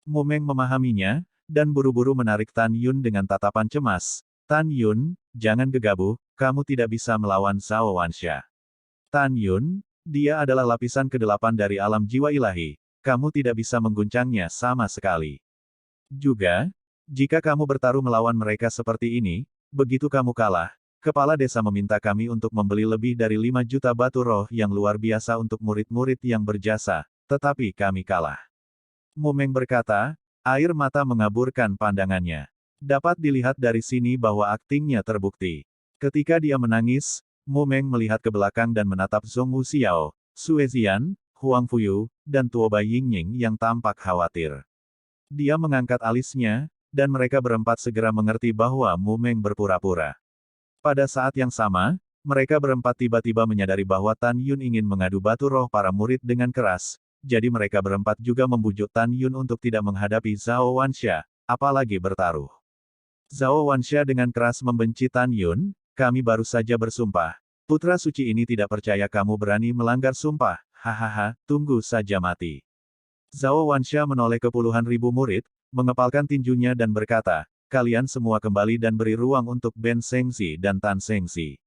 Mumeng memahaminya, dan buru-buru menarik Tan Yun dengan tatapan cemas. Tan Yun, jangan gegabah, kamu tidak bisa melawan Zhao Wansha. Tan Yun, dia adalah lapisan ke-8 dari alam jiwa ilahi, kamu tidak bisa mengguncangnya sama sekali. Juga, jika kamu bertaruh melawan mereka seperti ini, begitu kamu kalah, Kepala desa meminta kami untuk membeli lebih dari 5 juta batu roh yang luar biasa untuk murid-murid yang berjasa, tetapi kami kalah. Mumeng berkata, air mata mengaburkan pandangannya. Dapat dilihat dari sini bahwa aktingnya terbukti. Ketika dia menangis, Mumeng melihat ke belakang dan menatap Zhong Wuxiao, Sue Zian, Huang Fuyu, dan Tuoba Yingying yang tampak khawatir. Dia mengangkat alisnya, dan mereka berempat segera mengerti bahwa Mumeng berpura-pura. Pada saat yang sama, mereka berempat tiba-tiba menyadari bahwa Tan Yun ingin mengadu batu roh para murid dengan keras, jadi mereka berempat juga membujuk Tan Yun untuk tidak menghadapi Zhao Wansha, apalagi bertaruh. Zhao Wansha dengan keras membenci Tan Yun, kami baru saja bersumpah. Putra suci ini tidak percaya kamu berani melanggar sumpah, hahaha, tunggu saja mati. Zhao Wansha menoleh ke puluhan ribu murid, mengepalkan tinjunya dan berkata, kalian semua kembali dan beri ruang untuk Ben Shengxi dan Tan Shengxi.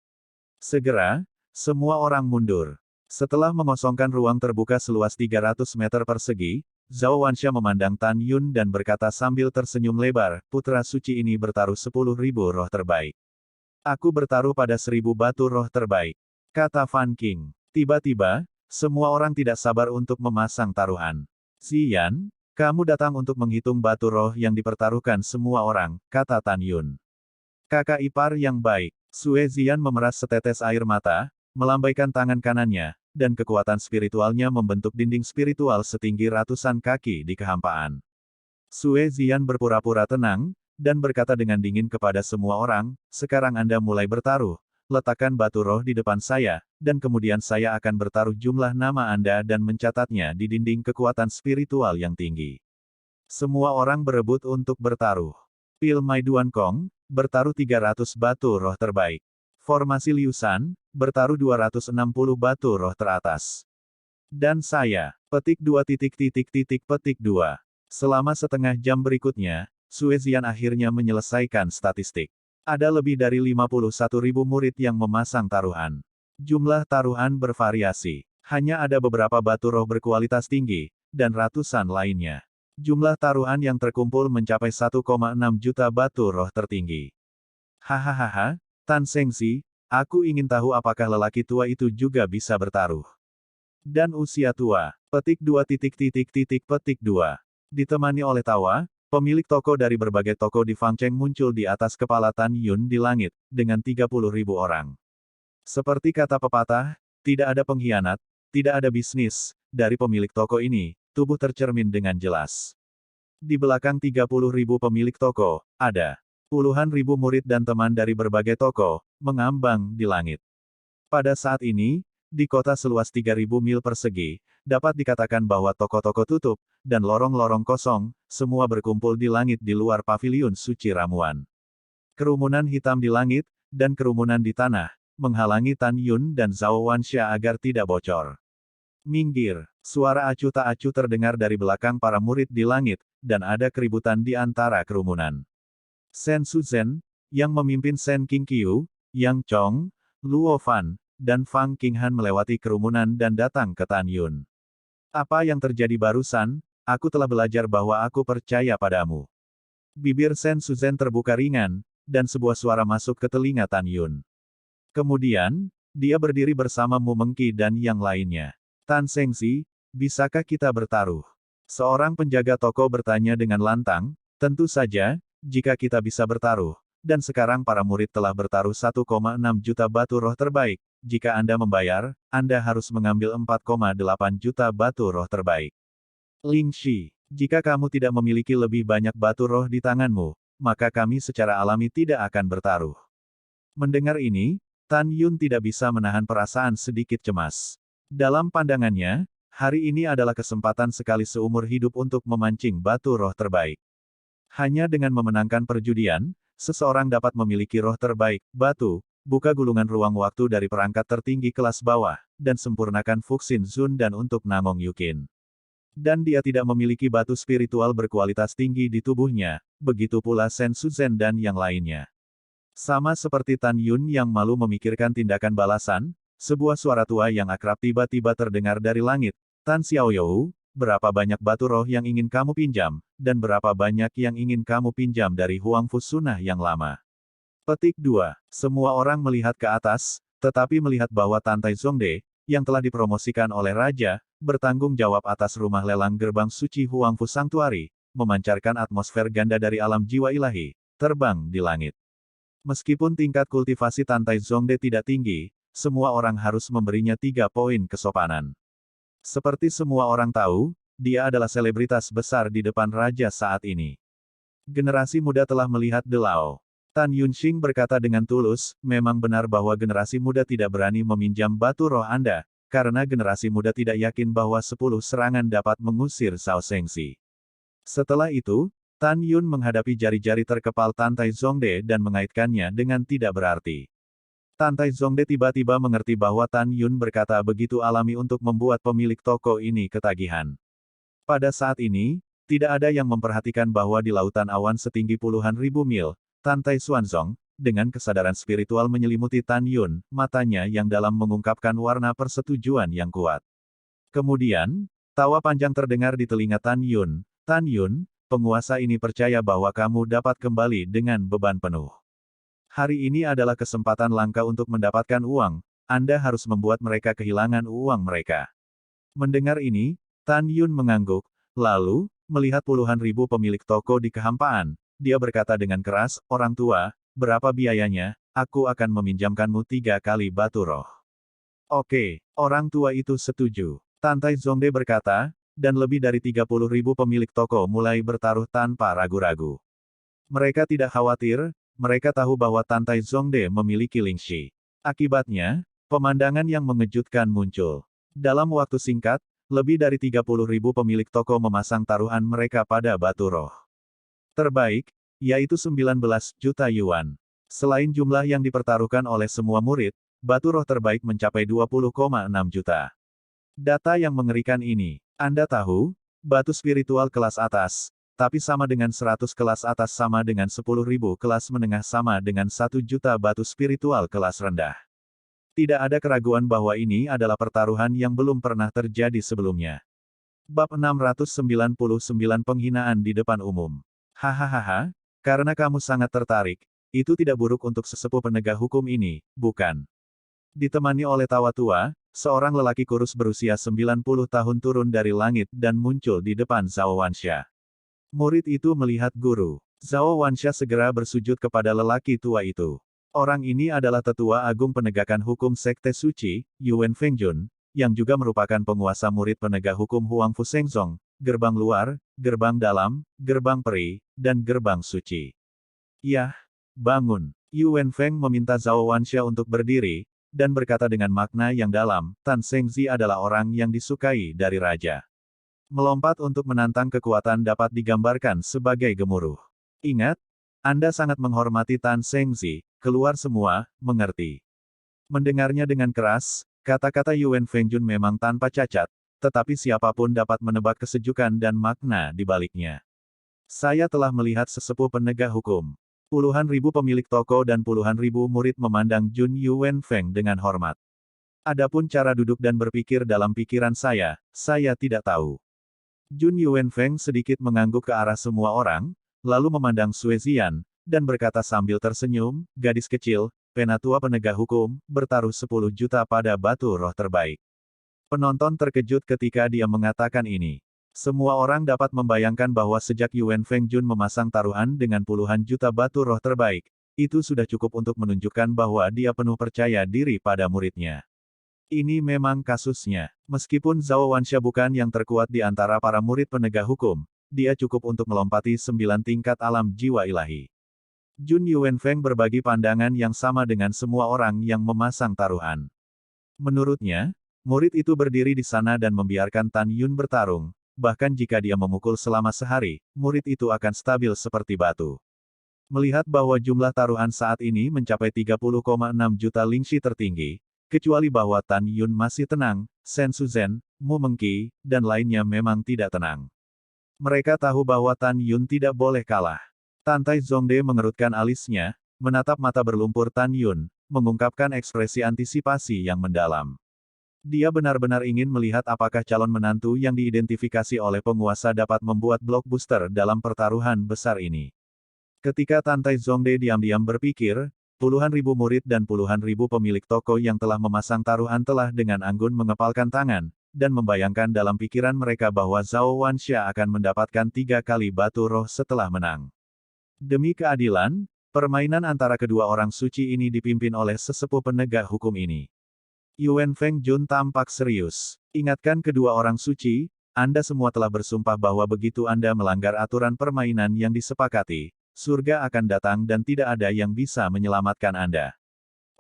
Segera, semua orang mundur. Setelah mengosongkan ruang terbuka seluas 300 meter persegi, Zhao Wansha memandang Tan Yun dan berkata sambil tersenyum lebar, putra suci ini bertaruh 10.000 roh terbaik. Aku bertaruh pada 1.000 batu roh terbaik, kata Fan King. Tiba-tiba, semua orang tidak sabar untuk memasang taruhan. Ziyan, kamu datang untuk menghitung batu roh yang dipertaruhkan semua orang, kata Tan Yun. Kakak ipar yang baik, Sue Ziyan memeras setetes air mata, melambaikan tangan kanannya, dan kekuatan spiritualnya membentuk dinding spiritual setinggi ratusan kaki di kehampaan. Sue Ziyan berpura-pura tenang, dan berkata dengan dingin kepada semua orang, sekarang Anda mulai bertaruh, letakkan batu roh di depan saya, dan kemudian saya akan bertaruh jumlah nama Anda dan mencatatnya di dinding kekuatan spiritual yang tinggi. Semua orang berebut untuk bertaruh. Pil Mai Duan Kong, bertaruh 300 batu roh terbaik. Formasi Liu San, bertaruh 260 batu roh teratas. Dan saya, petik 2. Selama setengah jam berikutnya, Sue Ziyan akhirnya menyelesaikan statistik. Ada lebih dari 51.000 murid yang memasang taruhan. Jumlah taruhan bervariasi. Hanya ada beberapa batu roh berkualitas tinggi, dan ratusan lainnya. Jumlah taruhan yang terkumpul mencapai 1,6 juta batu roh tertinggi. Hahaha, Tan Shengxi, aku ingin tahu apakah lelaki tua itu juga bisa bertaruh. Dan usia tua, petik 2. Ditemani oleh tawa, pemilik toko dari berbagai toko di Fangcheng muncul di atas kepala Tan Yun di langit, dengan 30.000 orang. Seperti kata pepatah, tidak ada pengkhianat, tidak ada bisnis, dari pemilik toko ini, tubuh tercermin dengan jelas. Di belakang 30.000 pemilik toko, ada puluhan ribu murid dan teman dari berbagai toko, mengambang di langit. Pada saat ini, di kota seluas 3.000 mil persegi, dapat dikatakan bahwa toko-toko tutup, dan lorong-lorong kosong, semua berkumpul di langit di luar paviliun suci ramuan. Kerumunan hitam di langit, dan kerumunan di tanah, menghalangi Tan Yun dan Zhao Wansha agar tidak bocor. Minggir, suara acuh tak acuh terdengar dari belakang para murid di langit, dan ada keributan di antara kerumunan. Shen Suzhen, yang memimpin Shen Qingqiu, Yang Chong, Luo Fan, dan Fang Qinghan melewati kerumunan dan datang ke Tan Yun. Apa yang terjadi barusan? Aku telah belajar bahwa aku percaya padamu. Bibir Shen Suzhen terbuka ringan, dan sebuah suara masuk ke telinga Tan Yun. Kemudian, dia berdiri bersama Mu Mengqi dan yang lainnya. Tan Shengxi, bisakah kita bertaruh? Seorang penjaga toko bertanya dengan lantang, tentu saja, jika kita bisa bertaruh. Dan sekarang para murid telah bertaruh 1,6 juta batu roh terbaik. Jika Anda membayar, Anda harus mengambil 4,8 juta batu roh terbaik. Ling Shi, jika kamu tidak memiliki lebih banyak batu roh di tanganmu, maka kami secara alami tidak akan bertaruh. Mendengar ini, Tan Yun tidak bisa menahan perasaan sedikit cemas. Dalam pandangannya, hari ini adalah kesempatan sekali seumur hidup untuk memancing batu roh terbaik. Hanya dengan memenangkan perjudian, seseorang dapat memiliki roh terbaik, batu, buka gulungan ruang waktu dari perangkat tertinggi kelas bawah, dan sempurnakan Fuxin Zun dan untuk Namong Yukin. Dan dia tidak memiliki batu spiritual berkualitas tinggi di tubuhnya, begitu pula Shen Suzhen dan yang lainnya. Sama seperti Tan Yun yang malu memikirkan tindakan balasan, sebuah suara tua yang akrab tiba-tiba terdengar dari langit, Tan Xiaoyou, berapa banyak batu roh yang ingin kamu pinjam, dan berapa banyak yang ingin kamu pinjam dari Huang Fu Sunnah yang lama. Petik 2. Semua orang melihat ke atas, tetapi melihat bahwa Tan Tai Zongde, yang telah dipromosikan oleh Raja, bertanggung jawab atas rumah lelang gerbang suci Huangfu Sanctuary, memancarkan atmosfer ganda dari alam jiwa ilahi, terbang di langit. Meskipun tingkat kultivasi Tan Tai Zongde tidak tinggi, semua orang harus memberinya 3 poin kesopanan. Seperti semua orang tahu, dia adalah selebritas besar di depan Raja saat ini. Generasi muda telah melihat The Lao. Tan Yunxing berkata dengan tulus, memang benar bahwa generasi muda tidak berani meminjam batu roh Anda, karena generasi muda tidak yakin bahwa 10 serangan dapat mengusir Zhao Shengxi. Setelah itu, Tan Yun menghadapi jari-jari terkepal Tan Tai Zongde dan mengaitkannya dengan tidak berarti. Tan Tai Zongde tiba-tiba mengerti bahwa Tan Yun berkata begitu alami untuk membuat pemilik toko ini ketagihan. Pada saat ini, tidak ada yang memperhatikan bahwa di lautan awan setinggi puluhan ribu mil, Tan Tai Xuanzong, dengan kesadaran spiritual menyelimuti Tan Yun, matanya yang dalam mengungkapkan warna persetujuan yang kuat. Kemudian, tawa panjang terdengar di telinga Tan Yun. Tan Yun, penguasa ini percaya bahwa kamu dapat kembali dengan beban penuh. Hari ini adalah kesempatan langka untuk mendapatkan uang, Anda harus membuat mereka kehilangan uang mereka. Mendengar ini, Tan Yun mengangguk, lalu, melihat puluhan ribu pemilik toko di kehampaan, dia berkata dengan keras, orang tua, berapa biayanya, aku akan meminjamkanmu 3 kali batu roh. Oke, orang tua itu setuju. Tan Tai Zongde berkata, dan lebih dari 30 ribu pemilik toko mulai bertaruh tanpa ragu-ragu. Mereka tidak khawatir, mereka tahu bahwa Tan Tai Zongde memiliki Lingxi. Akibatnya, pemandangan yang mengejutkan muncul. Dalam waktu singkat, lebih dari 30 ribu pemilik toko memasang taruhan mereka pada batu roh terbaik, yaitu 19 juta yuan. Selain jumlah yang dipertaruhkan oleh semua murid, batu roh terbaik mencapai 20,6 juta. Data yang mengerikan ini, Anda tahu, batu spiritual kelas atas, tapi sama dengan 100 kelas atas sama dengan 10.000 kelas menengah sama dengan 1 juta batu spiritual kelas rendah. Tidak ada keraguan bahwa ini adalah pertaruhan yang belum pernah terjadi sebelumnya. Bab 699 Penghinaan di depan umum. Hahaha, karena kamu sangat tertarik, itu tidak buruk untuk sesepuh penegak hukum ini, bukan? Ditemani oleh tawa tua, seorang lelaki kurus berusia 90 tahun turun dari langit dan muncul di depan Zhao Wansha. Murid itu melihat guru. Zhao Wansha segera bersujud kepada lelaki tua itu. Orang ini adalah tetua agung penegakan hukum Sekte Suci, Yuan Fengjun, yang juga merupakan penguasa murid penegak hukum Huangfu Shengzong, gerbang luar, gerbang dalam, gerbang peri, dan gerbang suci. Yah, bangun. Yuan Feng meminta Zhao Wansha untuk berdiri, dan berkata dengan makna yang dalam, Tan Shengxi adalah orang yang disukai dari raja. Melompat untuk menantang kekuatan dapat digambarkan sebagai gemuruh. Ingat, Anda sangat menghormati Tan Shengxi, keluar semua, mengerti. Mendengarnya dengan keras, kata-kata Yuan Fengjun memang tanpa cacat, tetapi siapapun dapat menebak kesejukan dan makna di baliknya. Saya telah melihat sesepuh penegak hukum. Puluhan ribu pemilik toko dan puluhan ribu murid memandang Jun Yuan Feng dengan hormat. Adapun cara duduk dan berpikir dalam pikiran saya tidak tahu. Jun Yuan Feng sedikit mengangguk ke arah semua orang, lalu memandang Sue Zian, dan berkata sambil tersenyum, gadis kecil, penatua penegak hukum, bertaruh 10 juta pada batu roh terbaik. Penonton terkejut ketika dia mengatakan ini. Semua orang dapat membayangkan bahwa sejak Yuan Fengjun memasang taruhan dengan puluhan juta batu roh terbaik, itu sudah cukup untuk menunjukkan bahwa dia penuh percaya diri pada muridnya. Ini memang kasusnya. Meskipun Zhao Wansha bukan yang terkuat di antara para murid penegak hukum, dia cukup untuk melompati 9 tingkat alam jiwa ilahi. Jun Yuan Feng berbagi pandangan yang sama dengan semua orang yang memasang taruhan. Menurutnya, murid itu berdiri di sana dan membiarkan Tan Yun bertarung, bahkan jika dia memukul selama sehari, murid itu akan stabil seperti batu. Melihat bahwa jumlah taruhan saat ini mencapai 30,6 juta lingxi tertinggi, kecuali bahwa Tan Yun masih tenang, Shen Suzhen, Mu Mengqi, dan lainnya memang tidak tenang. Mereka tahu bahwa Tan Yun tidak boleh kalah. Tan Tai Zongde mengerutkan alisnya, menatap mata berlumpur Tan Yun, mengungkapkan ekspresi antisipasi yang mendalam. Dia benar-benar ingin melihat apakah calon menantu yang diidentifikasi oleh penguasa dapat membuat blockbuster dalam pertaruhan besar ini. Ketika Tan Tai Zongde diam-diam berpikir, puluhan ribu murid dan puluhan ribu pemilik toko yang telah memasang taruhan telah dengan anggun mengepalkan tangan, dan membayangkan dalam pikiran mereka bahwa Zhao Wanxia akan mendapatkan 3 kali batu roh setelah menang. Demi keadilan, permainan antara kedua orang suci ini dipimpin oleh sesepuh penegak hukum ini. Yuan Feng Jun tampak serius. Ingatkan kedua orang suci, Anda semua telah bersumpah bahwa begitu Anda melanggar aturan permainan yang disepakati, surga akan datang dan tidak ada yang bisa menyelamatkan Anda.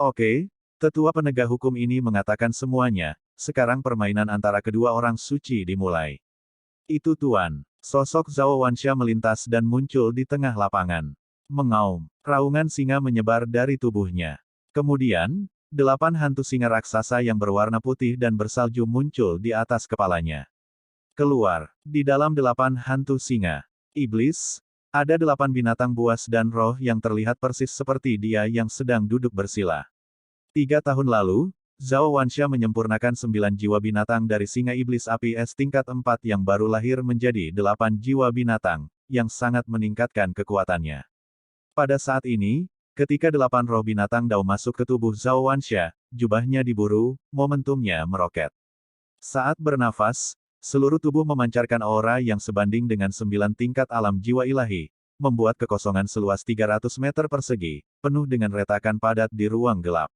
Oke, tetua penegak hukum ini mengatakan semuanya, sekarang permainan antara kedua orang suci dimulai. Itu Tuan. Sosok Zhao Wanxia melintas dan muncul di tengah lapangan. Mengaum, raungan singa menyebar dari tubuhnya. Kemudian, 8 hantu singa raksasa yang berwarna putih dan bersalju muncul di atas kepalanya. Keluar, di dalam 8 hantu singa. Iblis, ada 8 binatang buas dan roh yang terlihat persis seperti dia yang sedang duduk bersila. 3 tahun lalu, Zhao Wanxia menyempurnakan 9 jiwa binatang dari singa iblis api es tingkat 4 yang baru lahir menjadi 8 jiwa binatang, yang sangat meningkatkan kekuatannya. Pada saat ini, ketika 8 roh binatang Dao masuk ke tubuh Zhao Wanxia, jubahnya diburu, momentumnya meroket. Saat bernafas, seluruh tubuh memancarkan aura yang sebanding dengan 9 tingkat alam jiwa ilahi, membuat kekosongan seluas 300 meter persegi, penuh dengan retakan padat di ruang gelap.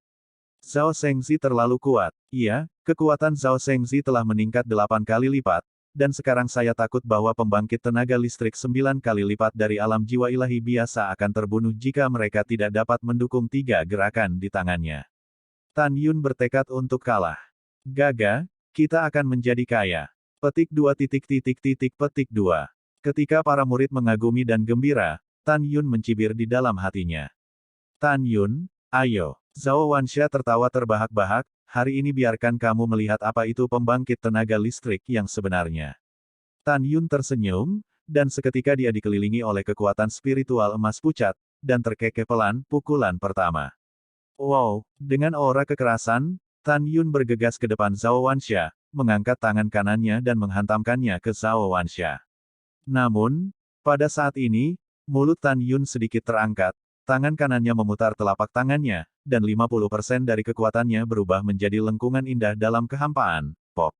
Zhao Shengzi terlalu kuat. Iya, kekuatan Zhao Shengzi telah meningkat 8 kali lipat, dan sekarang saya takut bahwa pembangkit tenaga listrik 9 kali lipat dari alam jiwa ilahi biasa akan terbunuh jika mereka tidak dapat mendukung 3 gerakan di tangannya. Tan Yun bertekad untuk kalah. Gaga, kita akan menjadi kaya. Petik 2 petik 2. Ketika para murid mengagumi dan gembira, Tan Yun mencibir di dalam hatinya. Tan Yun, ayo. Zhao Wanxia tertawa terbahak-bahak, hari ini biarkan kamu melihat apa itu pembangkit tenaga listrik yang sebenarnya. Tan Yun tersenyum, dan seketika dia dikelilingi oleh kekuatan spiritual emas pucat, dan terkekeh pelan pukulan pertama. Wow, dengan aura kekerasan, Tan Yun bergegas ke depan Zhao Wanxia, mengangkat tangan kanannya dan menghantamkannya ke Zhao Wanxia. Namun, pada saat ini, mulut Tan Yun sedikit terangkat, tangan kanannya memutar telapak tangannya, dan 50% dari kekuatannya berubah menjadi lengkungan indah dalam kehampaan. Pop.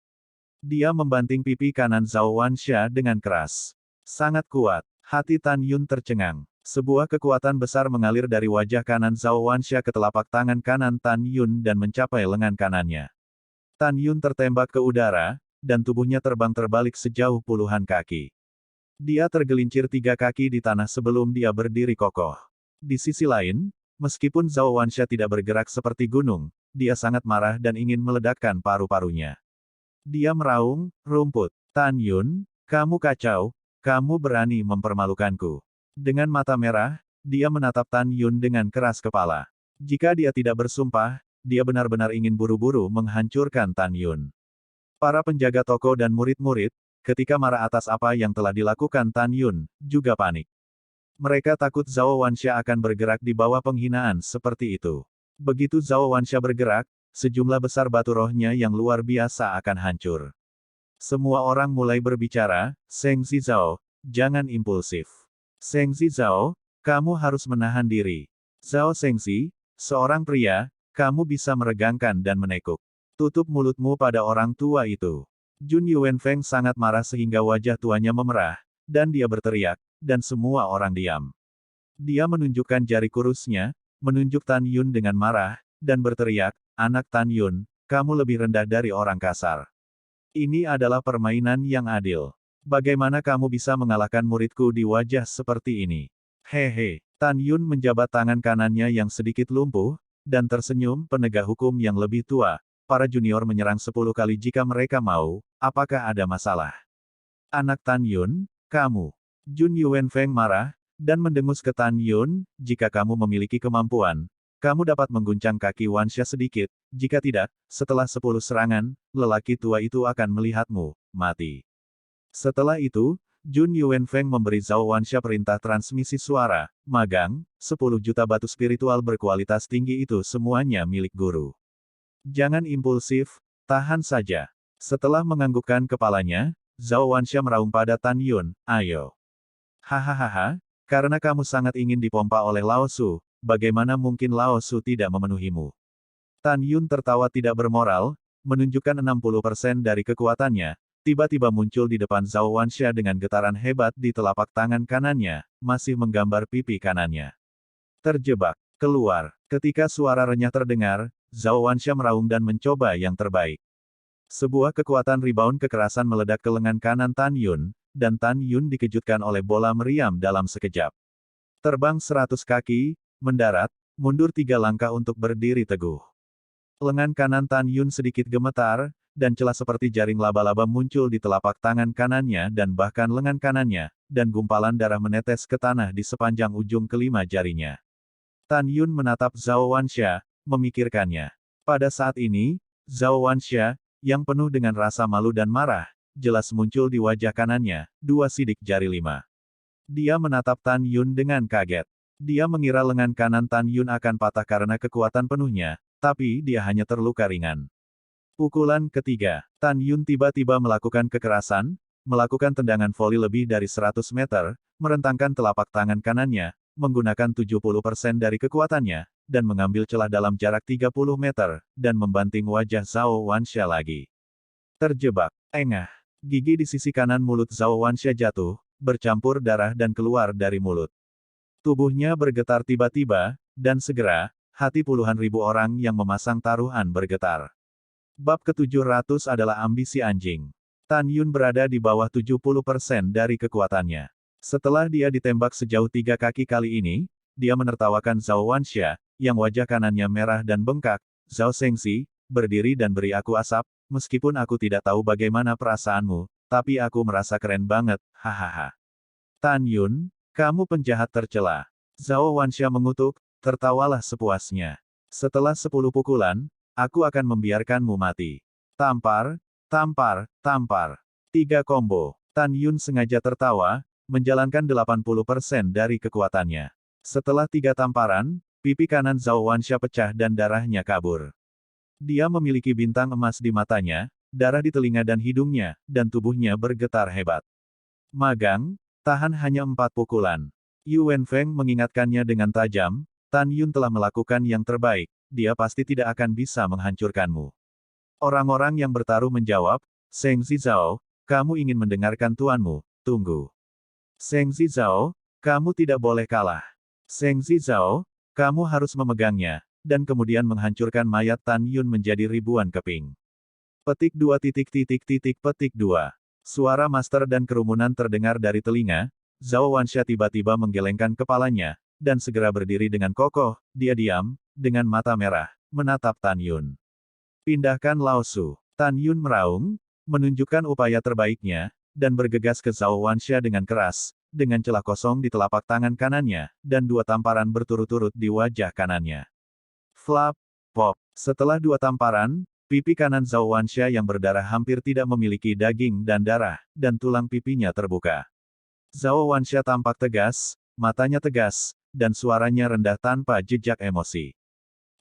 Dia membanting pipi kanan Zhao Wanxia dengan keras. Sangat kuat. Hati Tan Yun tercengang. Sebuah kekuatan besar mengalir dari wajah kanan Zhao Wanxia ke telapak tangan kanan Tan Yun dan mencapai lengan kanannya. Tan Yun tertembak ke udara, dan tubuhnya terbang terbalik sejauh puluhan kaki. Dia tergelincir 3 kaki di tanah sebelum dia berdiri kokoh. Di sisi lain, meskipun Zhao Wanxia tidak bergerak seperti gunung, dia sangat marah dan ingin meledakkan paru-parunya. Dia meraung, rumput. Tan Yun, kamu kacau, kamu berani mempermalukanku. Dengan mata merah, dia menatap Tan Yun dengan keras kepala. Jika dia tidak bersumpah, dia benar-benar ingin buru-buru menghancurkan Tan Yun. Para penjaga toko dan murid-murid, ketika marah atas apa yang telah dilakukan Tan Yun, juga panik. Mereka takut Zhao Wanxia akan bergerak di bawah penghinaan seperti itu. Begitu Zhao Wanxia bergerak, sejumlah besar batu rohnya yang luar biasa akan hancur. Semua orang mulai berbicara, Shengzi Zhao, jangan impulsif. Shengzi Zhao, kamu harus menahan diri. Zhao Shengzi, seorang pria, kamu bisa meregangkan dan menekuk. Tutup mulutmu pada orang tua itu. Jun Yuanfeng sangat marah sehingga wajah tuanya memerah, dan dia berteriak, dan semua orang diam. Dia menunjukkan jari kurusnya, menunjuk Tan Yun dengan marah, dan berteriak, anak Tan Yun, kamu lebih rendah dari orang kasar. Ini adalah permainan yang adil. Bagaimana kamu bisa mengalahkan muridku di wajah seperti ini? Hehe, Tan Yun menjabat tangan kanannya yang sedikit lumpuh, dan tersenyum, penegak hukum yang lebih tua, para junior menyerang 10 kali jika mereka mau, apakah ada masalah? Anak Tan Yun, kamu. Jun Yuanfeng marah, dan mendengus ke Tan Yun, jika kamu memiliki kemampuan, kamu dapat mengguncang kaki Wanxia sedikit, jika tidak, setelah 10 serangan, lelaki tua itu akan melihatmu, mati. Setelah itu, Jun Yuanfeng memberi Zhao Wanxia perintah transmisi suara, magang, 10 juta batu spiritual berkualitas tinggi itu semuanya milik guru. Jangan impulsif, tahan saja. Setelah menganggukkan kepalanya, Zhao Wanxia meraung pada Tan Yun, ayo. Hahaha, karena kamu sangat ingin dipompa oleh Lao Su, bagaimana mungkin Lao Su tidak memenuhimu? Tan Yun tertawa tidak bermoral, menunjukkan 60% dari kekuatannya, tiba-tiba muncul di depan Zhao Wanxia dengan getaran hebat di telapak tangan kanannya, masih menggambar pipi kanannya. Terjebak. Keluar. Ketika suara renyah terdengar, Zhao Wanxia meraung dan mencoba yang terbaik. Sebuah kekuatan rebound kekerasan meledak ke lengan kanan Tan Yun, dan Tan Yun dikejutkan oleh bola meriam dalam sekejap. Terbang 100 kaki, mendarat, mundur 3 langkah untuk berdiri teguh. Lengan kanan Tan Yun sedikit gemetar, dan celah seperti jaring laba-laba muncul di telapak tangan kanannya dan bahkan lengan kanannya, dan gumpalan darah menetes ke tanah di sepanjang ujung kelima jarinya. Tan Yun menatap Zhao Wanxia, memikirkannya. Pada saat ini, Zhao Wanxia, yang penuh dengan rasa malu dan marah, jelas muncul di wajah kanannya, 2 sidik jari 5. Dia menatap Tan Yun dengan kaget. Dia mengira lengan kanan Tan Yun akan patah karena kekuatan penuhnya, tapi dia hanya terluka ringan. Pukulan ketiga, Tan Yun tiba-tiba melakukan kekerasan, melakukan tendangan voli lebih dari 100 meter, merentangkan telapak tangan kanannya, menggunakan 70% dari kekuatannya, dan mengambil celah dalam jarak 30 meter, dan membanting wajah Zhao Wanxia lagi. Terjebak. Engah. Gigi di sisi kanan mulut Zhao Wanxia jatuh, bercampur darah dan keluar dari mulut. Tubuhnya bergetar tiba-tiba, dan segera, hati puluhan ribu orang yang memasang taruhan bergetar. Bab ke-700 adalah ambisi anjing. Tan Yun berada di bawah 70% dari kekuatannya. Setelah dia ditembak sejauh 3 kaki kali ini, dia menertawakan Zhao Wanxia, yang wajah kanannya merah dan bengkak. Zhao Shengxi, berdiri dan beri aku asap, meskipun aku tidak tahu bagaimana perasaanmu, tapi aku merasa keren banget, hahaha. Tan Yun, kamu penjahat tercela. Zhao Wanxia mengutuk, tertawalah sepuasnya. Setelah 10 pukulan, aku akan membiarkanmu mati. Tampar, tampar, tampar. 3 combo. Tan Yun sengaja tertawa, menjalankan 80% dari kekuatannya. Setelah 3 tamparan, pipi kanan Zhao Wanxia pecah dan darahnya kabur. Dia memiliki bintang emas di matanya, darah di telinga dan hidungnya, dan tubuhnya bergetar hebat. Magang, tahan hanya 4 pukulan. Yu Wenfeng mengingatkannya dengan tajam, Tan Yun telah melakukan yang terbaik, dia pasti tidak akan bisa menghancurkanmu. Orang-orang yang bertaruh menjawab, Zheng Zizhao, kamu ingin mendengarkan tuanmu, tunggu. Zheng Zizhao, kamu tidak boleh kalah. Zheng Zizhao, kamu harus memegangnya, dan kemudian menghancurkan mayat Tan Yun menjadi ribuan keping. Petik 2 petik 2. Suara master dan kerumunan terdengar dari telinga, Zhao Wanxia tiba-tiba menggelengkan kepalanya, dan segera berdiri dengan kokoh, dia diam, dengan mata merah, menatap Tan Yun. Pindahkan Lao Su. Tan Yun meraung, menunjukkan upaya terbaiknya, dan bergegas ke Zhao Wanxia dengan keras, dengan celah kosong di telapak tangan kanannya, dan 2 tamparan berturut-turut di wajah kanannya. Flap, pop. Setelah 2 tamparan, pipi kanan Zhao Wanxia yang berdarah hampir tidak memiliki daging dan darah, dan tulang pipinya terbuka. Zhao Wanxia tampak tegas, matanya tegas, dan suaranya rendah tanpa jejak emosi.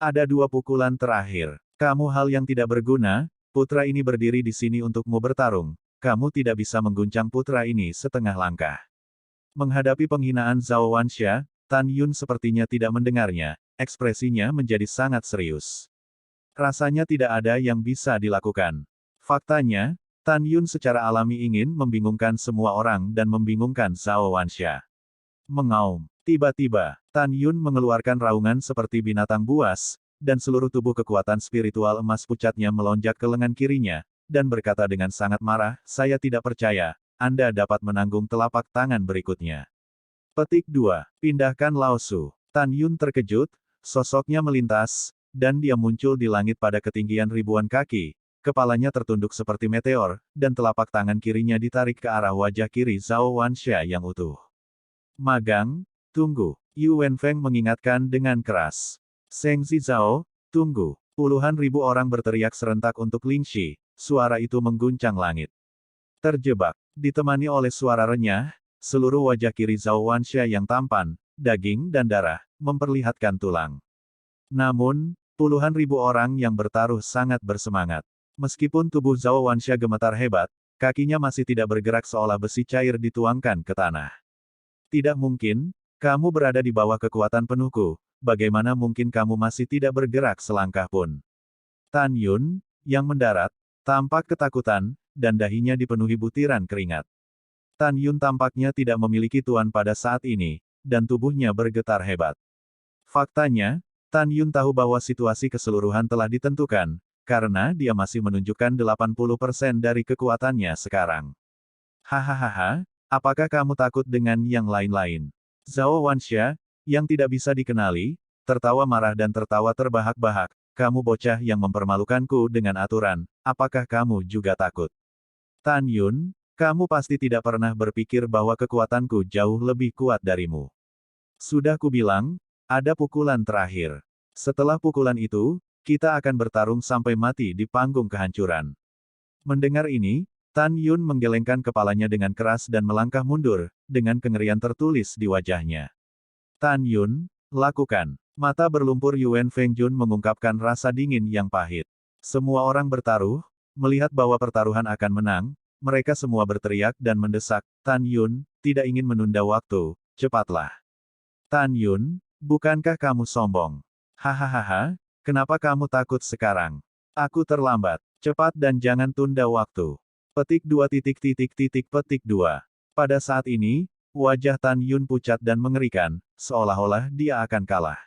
Ada 2 pukulan terakhir. Kamu hal yang tidak berguna, putra ini berdiri di sini untukmu bertarung, kamu tidak bisa mengguncang putra ini setengah langkah. Menghadapi penghinaan Zhao Wanxia, Tan Yun sepertinya tidak mendengarnya, ekspresinya menjadi sangat serius. Rasanya tidak ada yang bisa dilakukan. Faktanya, Tan Yun secara alami ingin membingungkan semua orang dan membingungkan Zhao Wanxia. Mengaum. Tiba-tiba, Tan Yun mengeluarkan raungan seperti binatang buas, dan seluruh tubuh kekuatan spiritual emas pucatnya melonjak ke lengan kirinya, dan berkata dengan sangat marah, saya tidak percaya, Anda dapat menanggung telapak tangan berikutnya. Petik 2. Pindahkan Lao Su. Tan Yun terkejut, sosoknya melintas, dan dia muncul di langit pada ketinggian ribuan kaki, kepalanya tertunduk seperti meteor, dan telapak tangan kirinya ditarik ke arah wajah kiri Zhao Wanxia yang utuh. Magang, tunggu. Yu Wenfeng mengingatkan dengan keras. Zheng Zizhao, tunggu. Puluhan ribu orang berteriak serentak untuk Lingxi, suara itu mengguncang langit. Terjebak. Ditemani oleh suara renyah, seluruh wajah kiri Zhao Wanxia yang tampan, daging dan darah, memperlihatkan tulang. Namun, puluhan ribu orang yang bertaruh sangat bersemangat. Meskipun tubuh Zhao Wanxia gemetar hebat, kakinya masih tidak bergerak seolah besi cair dituangkan ke tanah. Tidak mungkin, kamu berada di bawah kekuatan penuhku, bagaimana mungkin kamu masih tidak bergerak selangkah pun? Tan Yun, yang mendarat, tampak ketakutan, dan dahinya dipenuhi butiran keringat. Tan Yun tampaknya tidak memiliki tuan pada saat ini, dan tubuhnya bergetar hebat. Faktanya, Tan Yun tahu bahwa situasi keseluruhan telah ditentukan, karena dia masih menunjukkan 80% dari kekuatannya sekarang. Hahaha, apakah kamu takut dengan yang lain-lain? Zhao Wanxia, yang tidak bisa dikenali, tertawa marah dan tertawa terbahak-bahak. Kamu bocah yang mempermalukanku dengan aturan, apakah kamu juga takut? Tan Yun, kamu pasti tidak pernah berpikir bahwa kekuatanku jauh lebih kuat darimu. Sudah kubilang, ada pukulan terakhir. Setelah pukulan itu, kita akan bertarung sampai mati di panggung kehancuran. Mendengar ini, Tan Yun menggelengkan kepalanya dengan keras dan melangkah mundur, dengan kengerian tertulis di wajahnya. Tan Yun, lakukan. Mata berlumpur Yuan Fengjun mengungkapkan rasa dingin yang pahit. Semua orang bertaruh, melihat bahwa pertaruhan akan menang, mereka semua berteriak dan mendesak, Tan Yun, tidak ingin menunda waktu, cepatlah. Tan Yun, bukankah kamu sombong? Hahaha, kenapa kamu takut sekarang? Aku terlambat. Cepat dan jangan tunda waktu. Petik 2. Petik 2. Pada saat ini, wajah Tan Yun pucat dan mengerikan, seolah-olah dia akan kalah.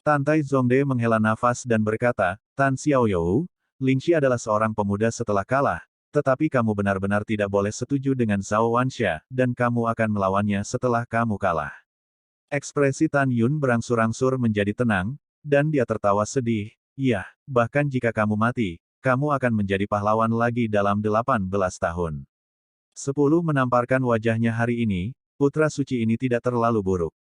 Tantai Zongde menghela nafas dan berkata, Tan Xiaoyou, Lingxi adalah seorang pemuda setelah kalah, tetapi kamu benar-benar tidak boleh setuju dengan Zhao Wanxia, dan kamu akan melawannya setelah kamu kalah. Ekspresi Tan Yun berangsur-angsur menjadi tenang, dan dia tertawa sedih, iya, bahkan jika kamu mati, kamu akan menjadi pahlawan lagi dalam 18 tahun. 10 menamparkan wajahnya hari ini, putra suci ini tidak terlalu buruk.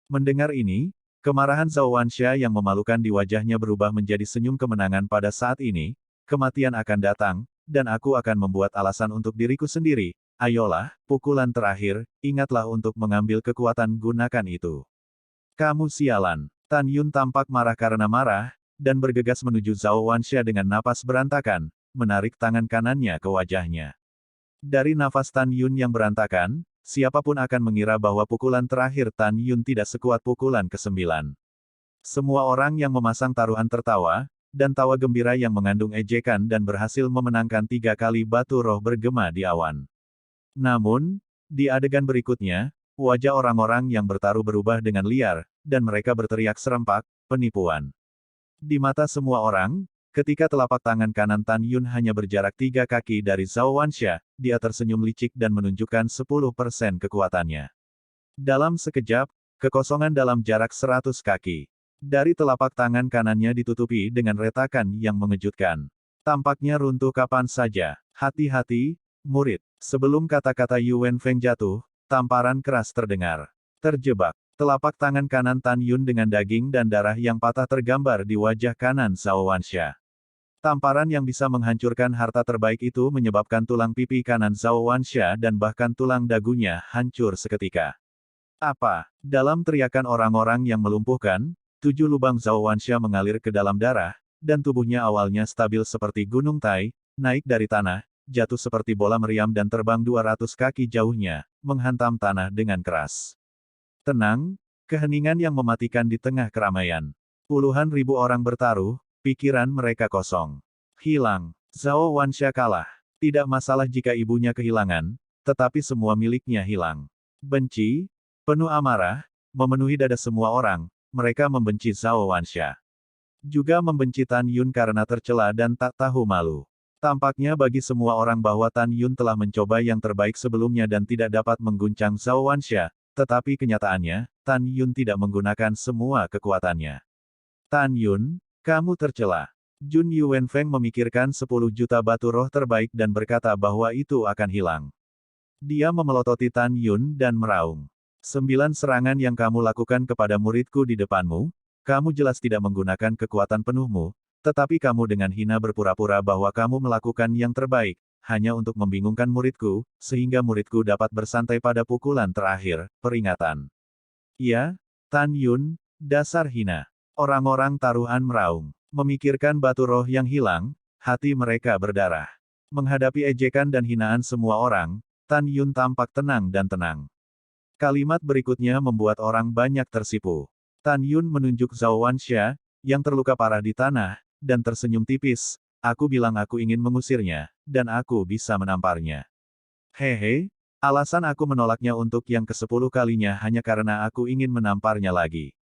Mendengar ini, kemarahan Zhao Wanxia yang memalukan di wajahnya berubah menjadi senyum kemenangan pada saat ini, kematian akan datang, dan aku akan membuat alasan untuk diriku sendiri. Ayolah, pukulan terakhir, ingatlah untuk mengambil kekuatan gunakan itu. Kamu sialan. Tan Yun tampak marah karena marah, dan bergegas menuju Zhao Wanxia dengan napas berantakan, menarik tangan kanannya ke wajahnya. Dari nafas Tan Yun yang berantakan, siapapun akan mengira bahwa pukulan terakhir Tan Yun tidak sekuat pukulan ke-9. Semua orang yang memasang taruhan tertawa, dan tawa gembira yang mengandung ejekan dan berhasil memenangkan 3 kali batu roh bergema di awan. Namun, di adegan berikutnya, wajah orang-orang yang bertaruh berubah dengan liar, dan mereka berteriak serempak, penipuan. Di mata semua orang, ketika telapak tangan kanan Tan Yun hanya berjarak 3 kaki dari Zhao Wanxia, dia tersenyum licik dan menunjukkan 10% kekuatannya. Dalam sekejap, kekosongan dalam jarak 100 kaki. Dari telapak tangan kanannya ditutupi dengan retakan yang mengejutkan. Tampaknya runtuh kapan saja. Hati-hati, murid. Sebelum kata-kata Yuan Feng jatuh, tamparan keras terdengar. Terjebak. Telapak tangan kanan Tan Yun dengan daging dan darah yang patah tergambar di wajah kanan Zhao Wanxia. Tamparan yang bisa menghancurkan harta terbaik itu menyebabkan tulang pipi kanan Zhao Wanxia dan bahkan tulang dagunya hancur seketika. Apa? Dalam teriakan orang-orang yang melumpuhkan, 7 lubang Zhao Wanxia mengalir ke dalam darah, dan tubuhnya awalnya stabil seperti gunung Tai, naik dari tanah, jatuh seperti bola meriam dan terbang 200 kaki jauhnya, menghantam tanah dengan keras. Tenang, keheningan yang mematikan di tengah keramaian. Puluhan ribu orang bertaruh, pikiran mereka kosong. Hilang. Zhao Wanxia kalah. Tidak masalah jika ibunya kehilangan, tetapi semua miliknya hilang. Benci, penuh amarah, memenuhi dada semua orang. Mereka membenci Zhao Wanxia. Juga membenci Tan Yun karena tercela dan tak tahu malu. Tampaknya bagi semua orang bahwa Tan Yun telah mencoba yang terbaik sebelumnya dan tidak dapat mengguncang Zhao Wanxia, tetapi kenyataannya, Tan Yun tidak menggunakan semua kekuatannya. Tan Yun, kamu tercela. Jun Yuan Feng memikirkan 10 juta batu roh terbaik dan berkata bahwa itu akan hilang. Dia memelototi Tan Yun dan meraung. 9 serangan yang kamu lakukan kepada muridku di depanmu, kamu jelas tidak menggunakan kekuatan penuhmu, tetapi kamu dengan hina berpura-pura bahwa kamu melakukan yang terbaik, hanya untuk membingungkan muridku, sehingga muridku dapat bersantai pada pukulan terakhir, peringatan. Ya, Tan Yun, dasar hina. Orang-orang taruhan meraung. Memikirkan batu roh yang hilang, hati mereka berdarah. Menghadapi ejekan dan hinaan semua orang, Tan Yun tampak tenang dan tenang. Kalimat berikutnya membuat orang banyak tersipu. Tan Yun menunjuk Zhao Wanxia, yang terluka parah di tanah, dan tersenyum tipis. Aku bilang aku ingin mengusirnya, dan aku bisa menamparnya. Hehe, alasan aku menolaknya untuk yang ke-10 kalinya hanya karena aku ingin menamparnya lagi.